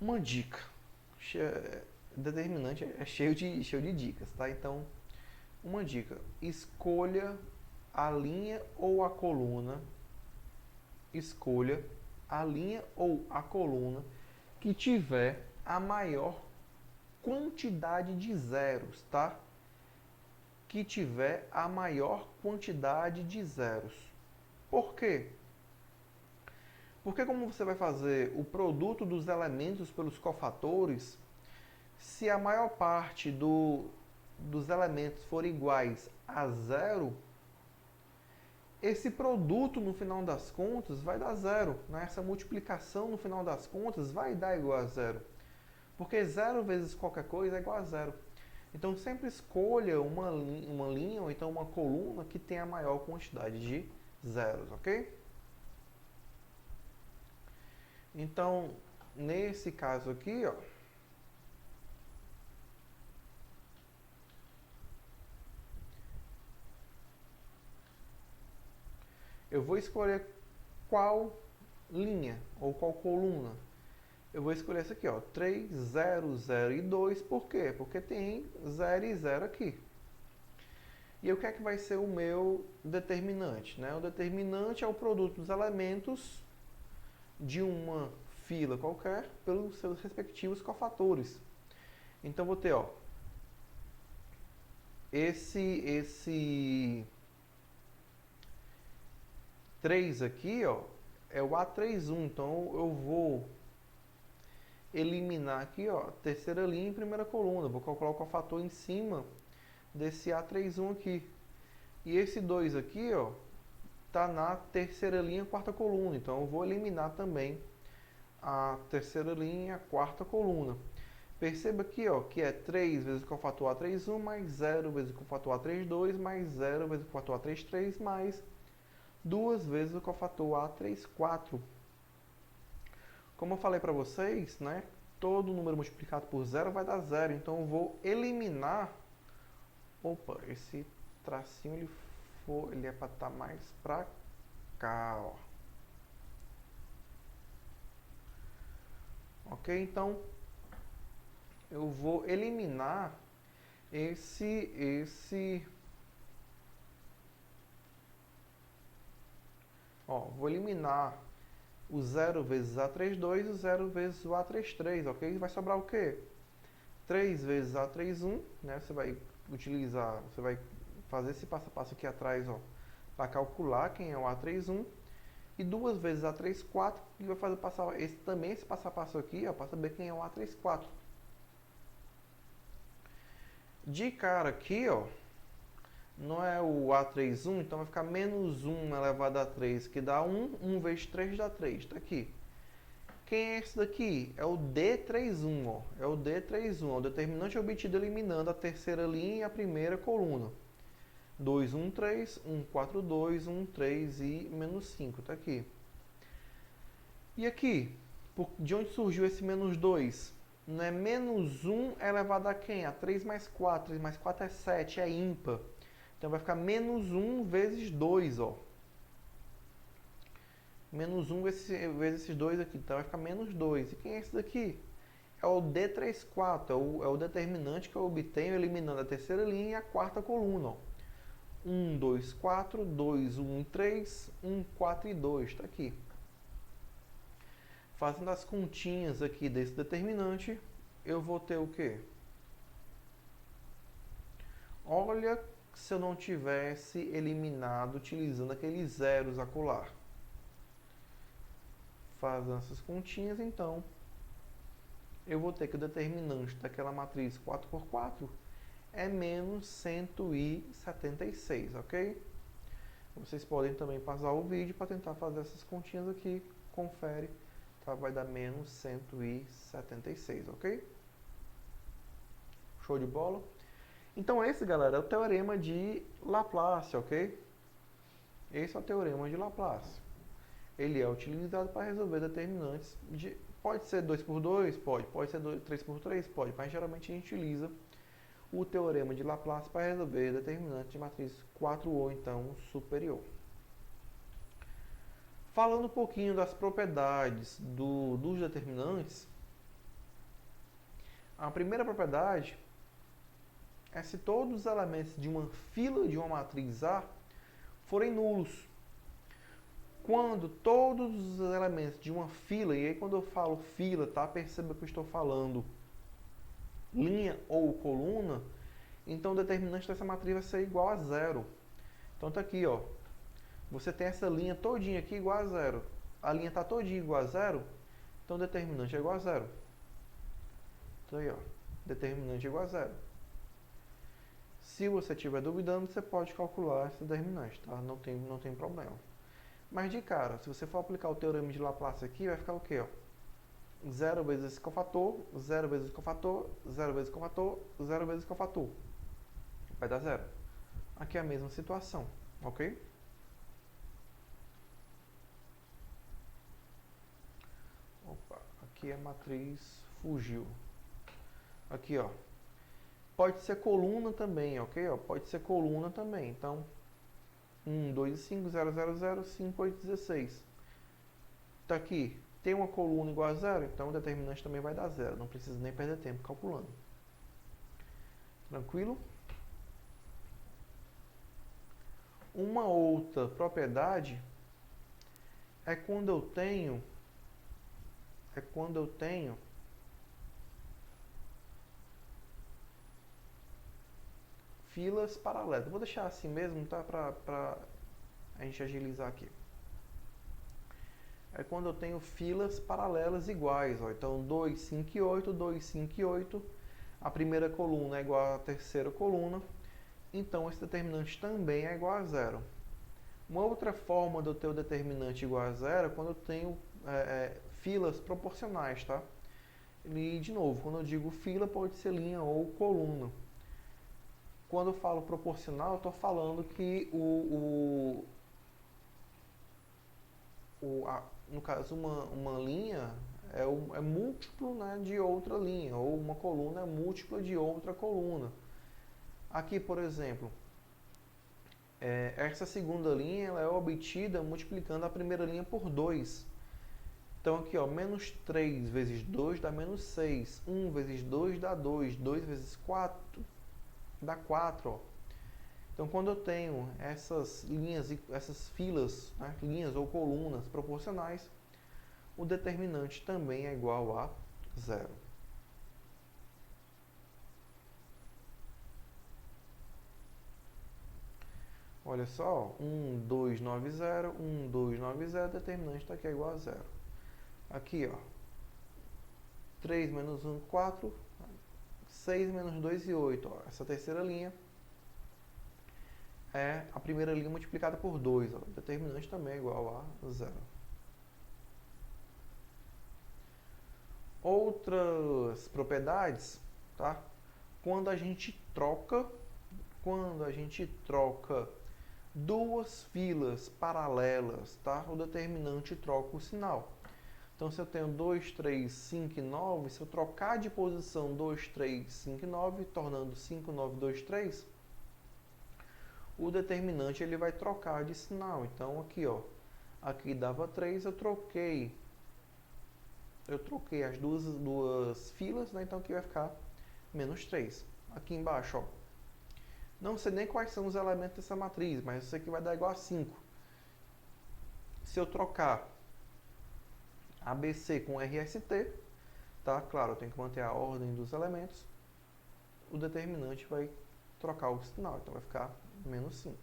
uma dica. Determinante é cheio de dicas, tá? Então, uma dica. Escolha a linha ou a coluna. Escolha a linha ou a coluna que tiver a maior quantidade de zeros, tá? Que tiver a maior quantidade de zeros. Por quê? Porque como você vai fazer o produto dos elementos pelos cofatores, se a maior parte dos elementos for iguais a zero, esse produto no final das contas vai dar zero, né? Essa multiplicação no final das contas vai dar igual a zero. Porque zero vezes qualquer coisa é igual a zero. Então sempre escolha uma linha ou então uma coluna que tenha a maior quantidade de zeros, ok? Então, nesse caso aqui, ó, eu vou escolher qual linha ou qual coluna. Eu vou escolher essa aqui, ó, 3, 0, 0 e 2. Por quê? Porque tem 0 e 0 aqui. E o que é que vai ser o meu determinante, né? O determinante é o produto dos elementos de uma fila qualquer pelos seus respectivos cofatores. Então vou ter, ó, esse 3 aqui, ó, é o A31, então eu vou eliminar aqui, ó, terceira linha e primeira coluna. Vou calcular o cofator em cima desse A31 aqui. E esse 2 aqui, ó, tá na terceira linha, quarta coluna. Então eu vou eliminar também a terceira linha, a quarta coluna. Perceba aqui, ó, que é 3 vezes o cofator A31 mais 0 vezes o cofator A32 mais 0 vezes o cofator A33 mais 2 vezes o cofator A34. Como eu falei para vocês, né, todo número multiplicado por 0 vai dar 0. Então eu vou eliminar... Opa, esse tracinho ele é para estar mais para cá, ó. Ok? Então eu vou eliminar ó, vou eliminar o 0 vezes A32 e o 0 vezes o A33, ok? Vai sobrar o quê? 3 vezes A31, né? Você vai fazer esse passo a passo aqui atrás, ó, para calcular quem é o A31. E 2 vezes A34, e vai fazer passar esse passo a passo aqui, ó, para saber quem é o A34. De cara aqui, ó, não é o A31, então vai ficar menos 1 elevado a 3, que dá 1. 1 vezes 3 dá 3, tá aqui. Quem é esse daqui? É o D31, ó. É o D31, o determinante obtido eliminando a terceira linha e a primeira coluna. 2, 1, 3, 1, 4, 2, 1, 3 e menos 5, tá aqui. E aqui, de onde surgiu esse menos 2? Não é menos 1 elevado a quem? A 3 mais 4. 3 mais 4 é 7, é ímpar. Então vai ficar menos 1 vezes 2, ó. Menos 1 vezes esses dois aqui. Então vai ficar menos 2. E quem é esse daqui? É o D34. É o determinante que eu obtenho eliminando a terceira linha e a quarta coluna, ó. 1, 2, 4, 2, 1, 3, 1, 4 e 2. Está aqui. Fazendo as continhas aqui desse determinante, eu vou ter o quê? Olha se eu não tivesse eliminado utilizando aqueles zeros acolá. Fazendo essas continhas, então, eu vou ter que o determinante daquela matriz 4 por 4 é menos 176, ok? Vocês podem também pausar o vídeo para tentar fazer essas continhas aqui. Confere, tá? Vai dar menos 176, ok? Show de bola? Então esse, galera, é o teorema de Laplace, ok? Esse é o teorema de Laplace. ele é utilizado para resolver determinantes de... Pode ser 2 por 2, pode ser 3 por 3, pode, mas geralmente a gente utiliza o teorema de Laplace para resolver determinantes de matriz 4 ou então superior. Falando um pouquinho das propriedades dos determinantes, a primeira propriedade é se todos os elementos de uma fila de uma matriz A forem nulos. Quando todos os elementos de uma fila, e aí quando eu falo fila, tá? Perceba que eu estou falando linha ou coluna, então o determinante dessa matriz vai ser igual a zero. Então tá aqui, ó. Você tem essa linha todinha aqui igual a zero. A linha está todinha igual a zero, então o determinante é igual a zero. Então aí, ó. Determinante é igual a zero. Se você estiver duvidando, você pode calcular esse determinante, tá? Não tem problema. Mas de cara, se você for aplicar o teorema de Laplace aqui, vai ficar o quê, ó? 0 vezes esse cofator, 0 vezes o cofator, 0 vezes o cofator, 0 vezes o cofator. Vai dar zero. Aqui é a mesma situação, ok? Opa, aqui a matriz fugiu. Aqui, ó. Pode ser coluna também, ok? Ó, pode ser coluna também. Então, 1, 2 e 5, 0, 0, 0, 5, 8, 16. Tá aqui. Tem uma coluna igual a zero, então o determinante também vai dar zero. Não precisa nem perder tempo calculando. Tranquilo? Uma outra propriedade é quando eu tenho filas paralelas. Vou deixar assim mesmo, tá? Para a gente agilizar aqui. É quando eu tenho filas paralelas iguais. Ó. Então, 2, 5 e 8, 2, 5 e 8. A primeira coluna é igual à terceira coluna. Então, esse determinante também é igual a zero. Uma outra forma de eu ter o determinante igual a zero é quando eu tenho filas proporcionais, tá? E, de novo, quando eu digo fila, pode ser linha ou coluna. Quando eu falo proporcional, eu estou falando que no caso, uma linha é múltiplo, né, de outra linha, ou uma coluna é múltipla de outra coluna. Aqui, por exemplo, essa segunda linha ela é obtida multiplicando a primeira linha por 2. Então, aqui, ó, menos 3 vezes 2 dá menos 6. 1 vezes 2 dá 2. 2 vezes 4 dá 4. Ó. Então, quando eu tenho essas linhas, essas filas, né, linhas ou colunas proporcionais, o determinante também é igual a zero. Olha só, 1, 2, 9, 0, 1, 2, 9, 0, determinante está aqui é igual a zero. Aqui, ó, 3 menos 1, 4, 6 menos 2 e 8. Ó. Essa terceira linha é a primeira linha multiplicada por 2. Ó. O determinante também é igual a zero. Outras propriedades, tá? Quando a gente troca duas filas paralelas, tá? O determinante troca o sinal. Então, se eu tenho 2, 3, 5 e 9, se eu trocar de posição 2, 3, 5 e 9, tornando 5, 9, 2, 3, o determinante ele vai trocar de sinal. Então, aqui, ó, aqui dava 3, eu troquei as duas filas, né? Então aqui vai ficar menos 3. Aqui embaixo, ó, não sei nem quais são os elementos dessa matriz, mas isso aqui vai dar igual a 5. Se eu trocar ABC com RST, tá? Claro, eu tenho que manter a ordem dos elementos. O determinante vai trocar o sinal, então vai ficar menos 5.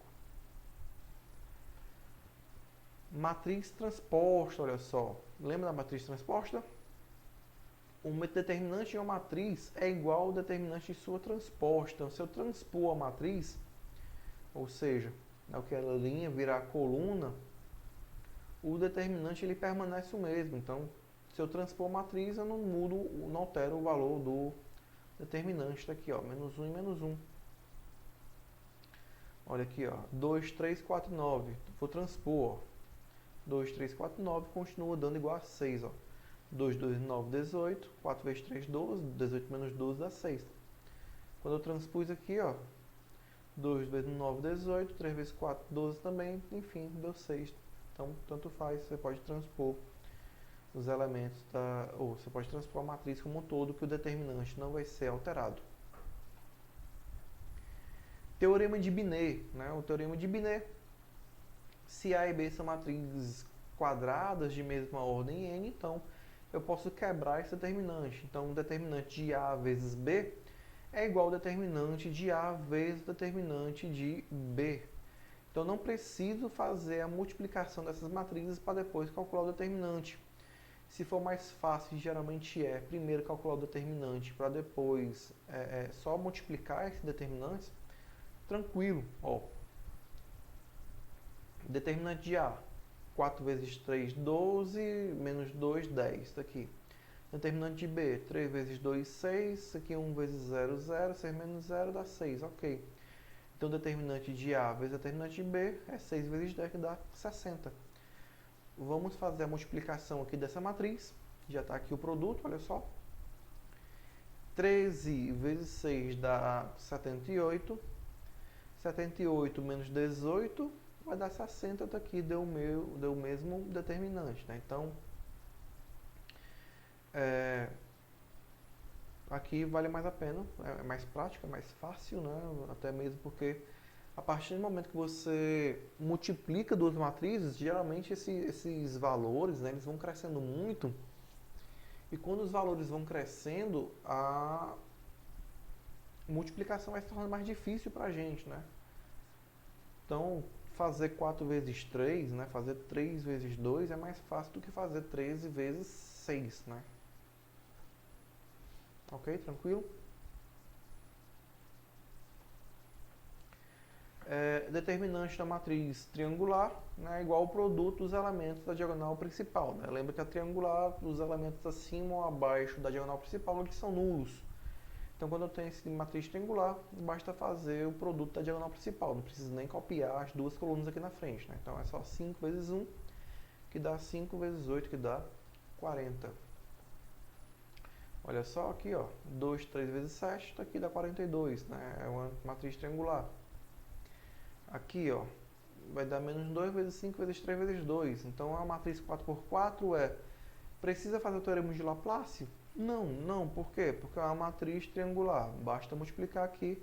Matriz transposta, olha só. Lembra da matriz transposta? O determinante de uma matriz é igual ao determinante de sua transposta. Então, se eu transpor a matriz, ou seja, aquela linha virar coluna, o determinante ele permanece o mesmo. Então, se eu transpor a matriz, eu não mudo, não altero o valor do determinante. Está aqui, ó, menos 1 e menos 1. Olha aqui, ó, 2, 3, 4, 9. Vou transpor, ó. 2, 3, 4, 9, continua dando igual a 6, ó. 2, 2, 9, 18, 4 vezes 3, 12, 18 menos 12 dá 6. Quando eu transpus aqui, ó, 2 vezes 9, 18, 3 vezes 4, 12 também, enfim, deu 6. Então, tanto faz, você pode transpor os elementos ou você pode transpor a matriz como um todo, que o determinante não vai ser alterado. Teorema de Binet, né? O teorema de Binet, se A e B são matrizes quadradas de mesma ordem n, então eu posso quebrar esse determinante. Então, o determinante de A vezes B é igual ao determinante de A vezes o determinante de B. Então, não preciso fazer a multiplicação dessas matrizes para depois calcular o determinante. Se for mais fácil, geralmente é primeiro calcular o determinante para depois só multiplicar esses determinantes, tranquilo. Ó, determinante de A, 4 vezes 3, 12, menos 2, 10. Isso aqui. Determinante de B, 3 vezes 2, 6. Isso aqui 1 vezes 0, 0. 6 menos 0 dá 6. Ok. Então, determinante de A vezes determinante de B é 6 vezes 10, que dá 60. Vamos fazer a multiplicação aqui dessa matriz. Já está aqui o produto, olha só. 13 vezes 6 dá 78. 78 menos 18 vai dar 60. Daqui deu o mesmo determinante, né? Então, aqui vale mais a pena. É mais prático, é mais fácil, né? Até mesmo porque a partir do momento que você multiplica duas matrizes, geralmente esses valores, né, eles vão crescendo muito. E quando os valores vão crescendo, a multiplicação vai se tornando mais difícil para a gente, né? Então, fazer 4 vezes 3, né, fazer 3 vezes 2 é mais fácil do que fazer 13 vezes 6, né? Ok? Tranquilo? Determinante da matriz triangular, né, igual ao produto dos elementos da diagonal principal. Né? Lembra que a triangular, os elementos acima ou abaixo da diagonal principal, eles são nulos. Então, quando eu tenho esse matriz triangular, basta fazer o produto da diagonal principal. Não preciso nem copiar as duas colunas aqui na frente. Né? Então, é só 5 vezes 1, que dá 5 vezes 8, que dá 40. Olha só aqui, ó, 2, 3 vezes 7, aqui dá 42. Né? É uma matriz triangular. Aqui, ó, vai dar menos 2 vezes 5 vezes 3 vezes 2. Então, a matriz 4 por 4 precisa fazer o teorema de Laplace? Não. Por quê? Porque é uma matriz triangular. Basta multiplicar aqui,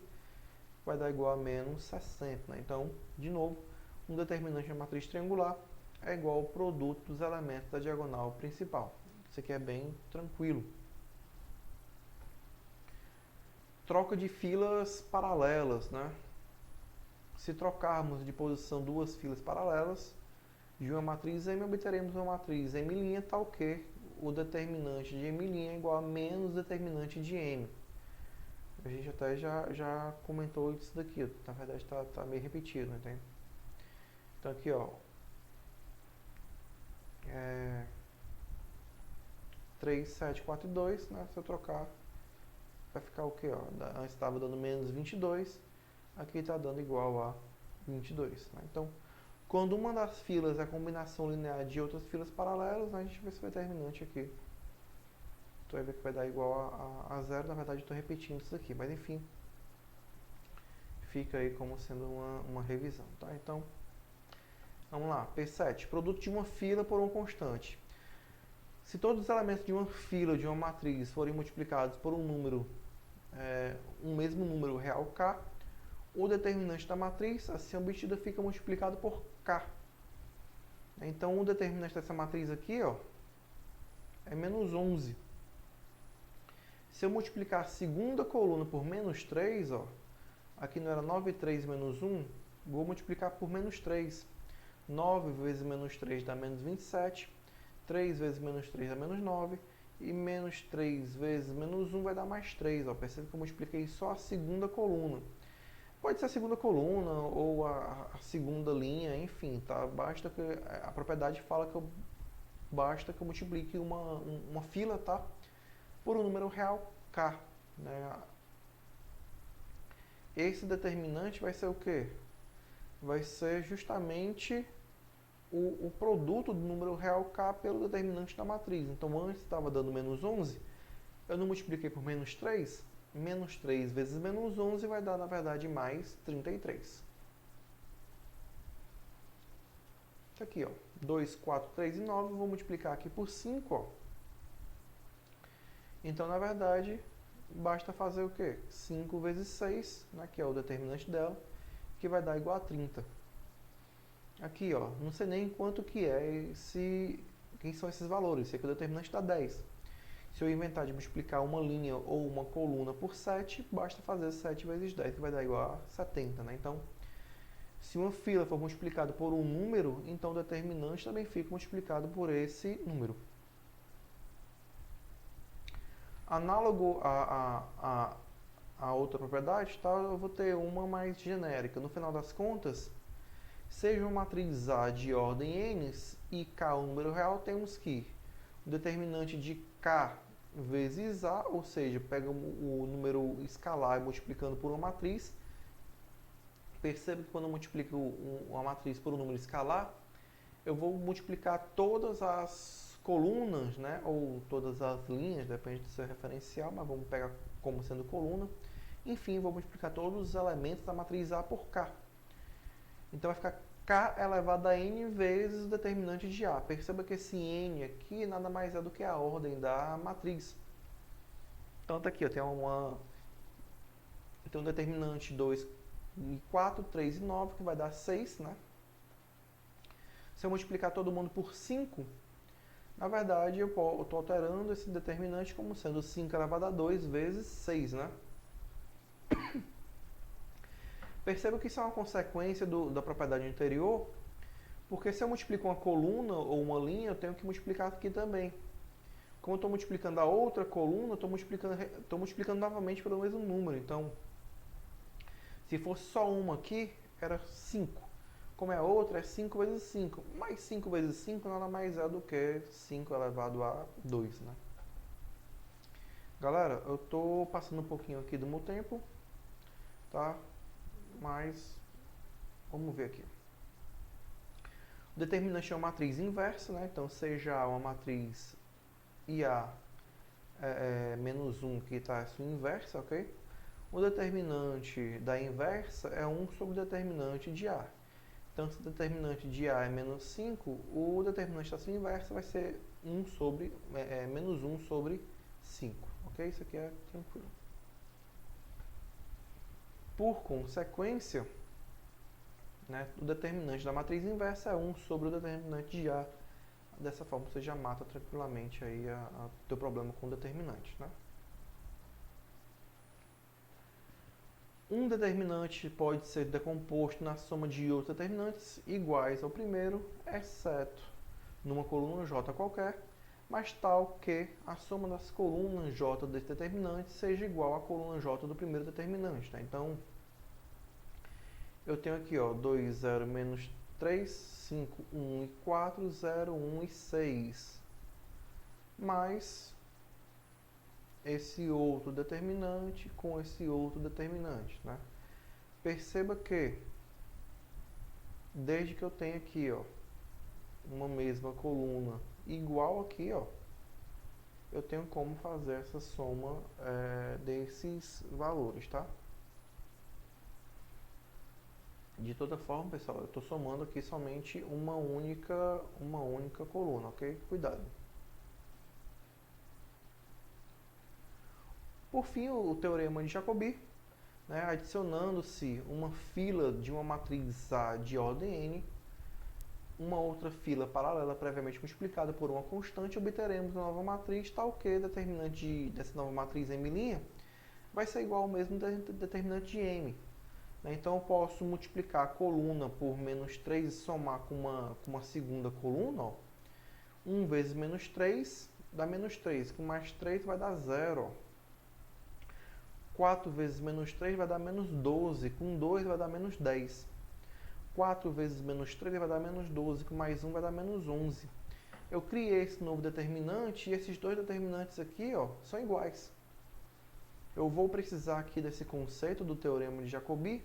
vai dar igual a menos 60. Né? Então, de novo, um determinante da matriz triangular é igual ao produto dos elementos da diagonal principal. Isso aqui é bem tranquilo. Troca de filas paralelas, né? Se trocarmos de posição duas filas paralelas de uma matriz M, obteremos uma matriz M', tal que o determinante de M' é igual a menos determinante de M. A gente até já comentou isso daqui, na verdade está meio repetido, entende? Então aqui, ó, 3, 7, 4 e 2, né? Se eu trocar, vai ficar o que? Antes estava dando menos 22, aqui está dando igual a 22. Né? Então, quando uma das filas é a combinação linear de outras filas paralelas, né, a gente vai ser o determinante aqui. Tu vai ver que vai dar igual a zero. Na verdade, eu estou repetindo isso aqui, mas enfim, fica aí como sendo uma revisão. Tá? Então, vamos lá. P7, produto de uma fila por uma constante. Se todos os elementos de uma fila de uma matriz forem multiplicados por um número, um mesmo número real k, o determinante da matriz, assim obtida, fica multiplicado por k. Então, o determinante dessa matriz aqui, ó, é menos 11. Se eu multiplicar a segunda coluna por menos 3, ó, aqui não era 9, 3 menos 1, vou multiplicar por menos 3. 9 vezes menos 3 dá menos 27. 3 vezes menos 3 dá menos 9. E menos 3 vezes menos 1 vai dar mais 3. Ó. Percebe que eu multipliquei só a segunda coluna. Pode ser a segunda coluna ou a segunda linha, enfim, tá? Basta que a propriedade fala que basta que eu multiplique uma fila, tá? Por um número real k. Né? Esse determinante vai ser o quê? Vai ser justamente o produto do número real K pelo determinante da matriz. Então, antes estava dando menos 11, eu não multipliquei por menos 3. Menos 3 vezes menos 11 vai dar, na verdade, mais 33. Isso aqui, ó, 2, 4, 3 e 9, vou multiplicar aqui por 5, ó. Então, na verdade, basta fazer o quê? 5 vezes 6, né, que é o determinante dela, que vai dar igual a 30. Aqui, ó, não sei nem quanto que é, quem são esses valores. Esse aqui é o determinante dá 10. Se eu inventar de multiplicar uma linha ou uma coluna por 7, basta fazer 7 vezes 10, que vai dar igual a 70, né? Então, se uma fila for multiplicada por um número, então o determinante também fica multiplicado por esse número. Análogo a outra propriedade, tá? Eu vou ter uma mais genérica. No final das contas, seja uma matriz A de ordem n e K o número real, temos que o determinante de K vezes A, ou seja, pega o número escalar multiplicando por uma matriz. Perceba que quando eu multiplico uma matriz por um número escalar, eu vou multiplicar todas as colunas, né, ou todas as linhas, depende do seu referencial, mas vamos pegar como sendo coluna. Enfim, vou multiplicar todos os elementos da matriz A por K. Então vai ficar K elevado a n vezes o determinante de A. Perceba que esse n aqui nada mais é do que a ordem da matriz. Então tá aqui, eu tenho um determinante 2 e 4, 3 e 9, que vai dar 6, né? Se eu multiplicar todo mundo por 5, na verdade eu estou alterando esse determinante como sendo 5 elevado a 2 vezes 6, né? Perceba que isso é uma consequência da propriedade anterior, porque se eu multiplico uma coluna ou uma linha, eu tenho que multiplicar aqui também. Como eu estou multiplicando a outra coluna, estou multiplicando novamente pelo mesmo número. Então, se fosse só uma aqui, era 5. Como é a outra, é 5 vezes 5. Mais 5 vezes 5 nada mais é do que 5 elevado a 2, né? Galera, eu estou passando um pouquinho aqui do meu tempo, tá? Mas, vamos ver aqui. O determinante é uma matriz inversa, né? Então, seja uma matriz IA menos 1, que está a sua inversa, ok? O determinante da inversa é 1 sobre o determinante de A. Então, se o determinante de A é menos 5, o determinante da sua inversa vai ser menos 1 sobre 5. Ok? Isso aqui é tranquilo. Por consequência, né, o determinante da matriz inversa é 1 sobre o determinante de A. Dessa forma, você já mata tranquilamente aí o teu problema com o determinante, né? Um determinante pode ser decomposto na soma de outros determinantes iguais ao primeiro, exceto numa coluna J qualquer, mas tal que a soma das colunas J desse determinante seja igual à coluna J do primeiro determinante, tá? Então, eu tenho aqui, ó, 2, 0, menos 3, 5, 1 e 4, 0, 1 e 6. Mais esse outro determinante com esse outro determinante, né? Perceba que, desde que eu tenho aqui, ó, uma mesma coluna igual aqui, ó, eu tenho como fazer essa soma desses valores, tá? De toda forma, pessoal, eu estou somando aqui somente uma única coluna, ok? Cuidado. Por fim, o teorema de Jacobi, né, adicionando-se uma fila de uma matriz A de ordem n, uma outra fila paralela previamente multiplicada por uma constante, obteremos uma nova matriz, tal que o determinante dessa nova matriz M' vai ser igual ao mesmo determinante de M. Então, eu posso multiplicar a coluna por menos 3 e somar com uma segunda coluna. Ó. 1 vezes menos 3 dá menos 3. Com mais 3 vai dar 0. 4 vezes menos 3 vai dar menos 12. Com 2 vai dar menos 10. 4 vezes menos 3 vai dar menos 12. Com mais 1 vai dar menos 11. Eu criei esse novo determinante e esses dois determinantes aqui, ó, são iguais. Eu vou precisar aqui desse conceito do teorema de Jacobi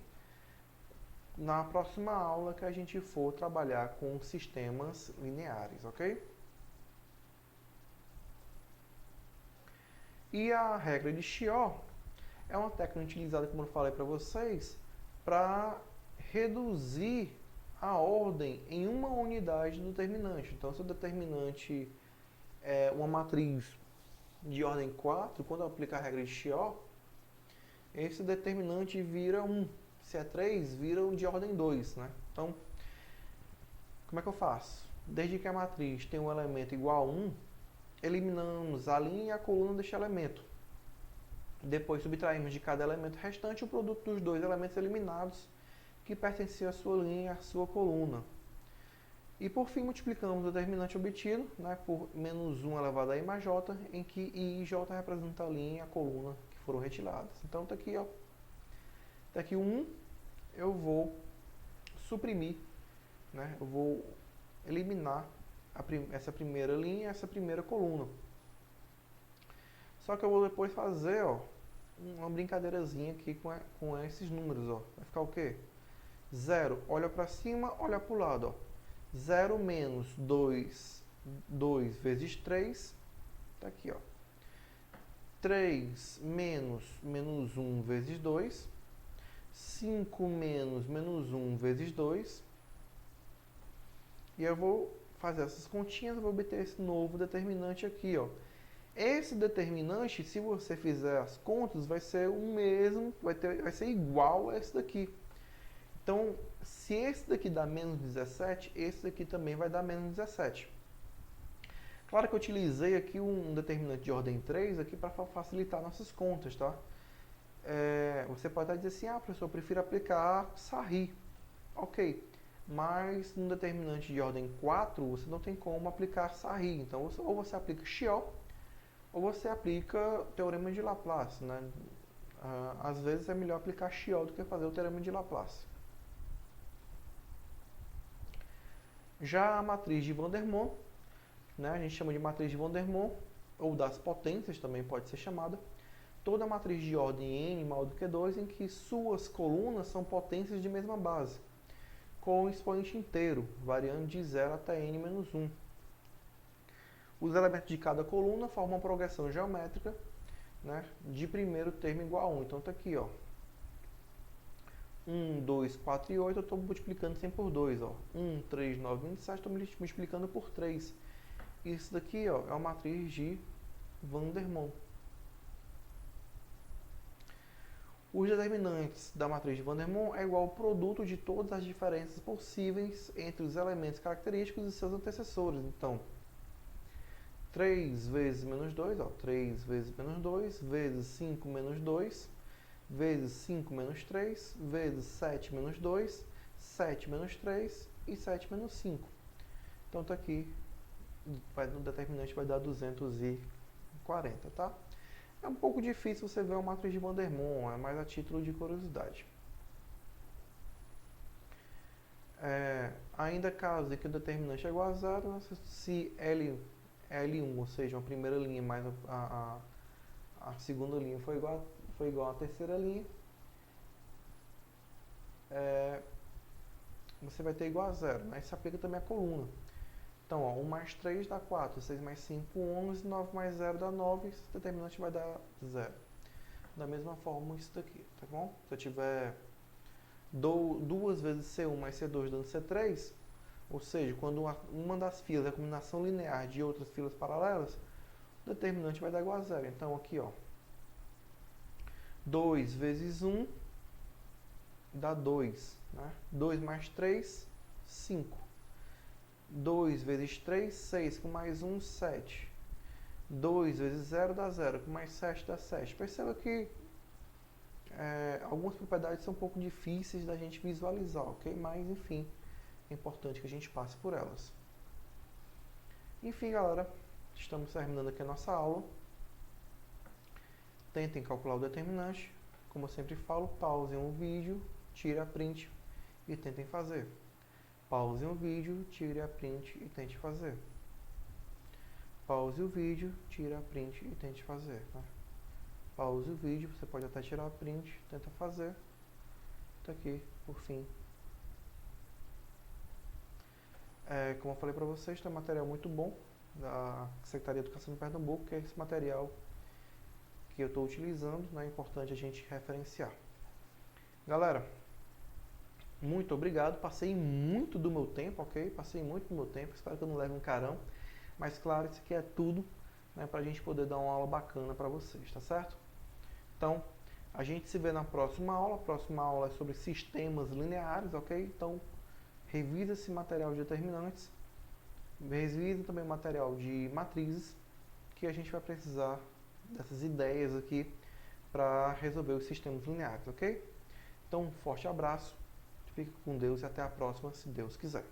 na próxima aula que a gente for trabalhar com sistemas lineares, ok? E a regra de Chió é uma técnica utilizada, como eu falei para vocês, para reduzir a ordem em uma unidade do determinante. Então, se o determinante é uma matriz de ordem 4, quando eu aplicar a regra de Chió, esse determinante vira 1. Se é 3, vira um de ordem 2, né? Então, como é que eu faço? Desde que a matriz tem um elemento igual a 1, eliminamos a linha e a coluna deste elemento. Depois subtraímos de cada elemento restante o produto dos dois elementos eliminados que pertenciam à sua linha e à sua coluna. E por fim multiplicamos o determinante obtido, né, por menos 1 elevado a i mais j, em que i e j representa a linha e a coluna que foram retiradas. Então está aqui, ó, tá aqui o 1, eu vou suprimir, né, eu vou eliminar essa primeira linha e essa primeira coluna. Só que eu vou depois fazer, ó, uma brincadeirazinha aqui com esses números, ó. Vai ficar o quê? 0, olha para cima, olha para o lado, ó. 0 menos 2 vezes 3, tá aqui, ó. 3 menos 1 vezes 2, 5 menos 1 vezes 2, e eu vou fazer essas continhas, eu vou obter esse novo determinante aqui, ó. Esse determinante, se você fizer as contas, vai ser o mesmo, vai ser igual a esse daqui. Então, se esse daqui dá menos 17, esse daqui também vai dar menos 17. Claro que eu utilizei aqui um determinante de ordem 3 aqui para facilitar nossas contas, tá? Você pode até dizer assim, professor, eu prefiro aplicar Sarri. Ok, mas no determinante de ordem 4, você não tem como aplicar Sarri. Então, ou você aplica Chió, ou você aplica o Teorema de Laplace, né? Às vezes é melhor aplicar Chió do que fazer o Teorema de Laplace. Já a matriz de Vandermonde, né, a gente chama de matriz de Vandermonde, ou das potências também pode ser chamada, toda matriz de ordem n maior do que 2 em que suas colunas são potências de mesma base, com o expoente inteiro, variando de 0 até n menos 1. Os elementos de cada coluna formam uma progressão geométrica, né, de primeiro termo igual a 1. Então está aqui, ó. 1, 2, 4 e 8, eu estou multiplicando sempre por 2. Ó. 1, 3, 9, 27, estou multiplicando por 3. Isso daqui, ó, é uma matriz de Vandermonde. Os determinantes da matriz de Vandermonde é igual ao produto de todas as diferenças possíveis entre os elementos característicos e seus antecessores. Então, 3 vezes menos 2, ó, 3 vezes menos 2, vezes 5 menos 2, vezes 5 menos 3, vezes 7 menos 2, 7 menos 3 e 7 menos 5. Então está aqui, no determinante vai dar 240, tá? É um pouco difícil você ver uma matriz de Vandermonde, é mais a título de curiosidade. Ainda caso que o determinante é igual a zero, né, se L é L1, ou seja, uma primeira linha mais a segunda linha foi igual à terceira linha, você vai ter igual a zero, né? Isso aplica também a coluna. Então, ó, 1 mais 3 dá 4, 6 mais 5, 11, 9 mais 0 dá 9, esse determinante vai dar 0. Da mesma forma, isso daqui, tá bom? Se eu tiver 2 vezes C1 mais C2 dando C3, ou seja, quando uma das filas é a combinação linear de outras filas paralelas, o determinante vai dar igual a 0. Então, aqui, ó, 2 vezes 1 dá 2, né? 2 mais 3, 5. 2 vezes 3, 6, com mais 1, 7. 2 vezes 0 dá 0, com mais 7 dá 7. Perceba que algumas propriedades são um pouco difíceis da gente visualizar, ok? Mas, enfim, é importante que a gente passe por elas. Enfim, galera, estamos terminando aqui a nossa aula. Tentem calcular o determinante. Como eu sempre falo, pausem o vídeo, tire a print e tentem fazer. Pause o vídeo, tire a print e tente fazer. Pause o vídeo, tire a print e tente fazer. Tá? Pause o vídeo, você pode até tirar a print, tenta fazer. Tá aqui, por fim, Como eu falei para vocês, tem um material muito bom da Secretaria de Educação de Pernambuco, que é esse material que eu estou utilizando, né? É importante a gente referenciar. Galera, muito obrigado, passei muito do meu tempo, ok? Passei muito do meu tempo, espero que eu não leve um carão, mas claro, isso aqui é tudo, né, para a gente poder dar uma aula bacana para vocês, tá certo? Então, a gente se vê na próxima aula. A próxima aula é sobre sistemas lineares, ok? Então, revisa esse material de determinantes, revisa também o material de matrizes, que a gente vai precisar dessas ideias aqui para resolver os sistemas lineares, ok? Então, um forte abraço, fique com Deus e até a próxima, se Deus quiser.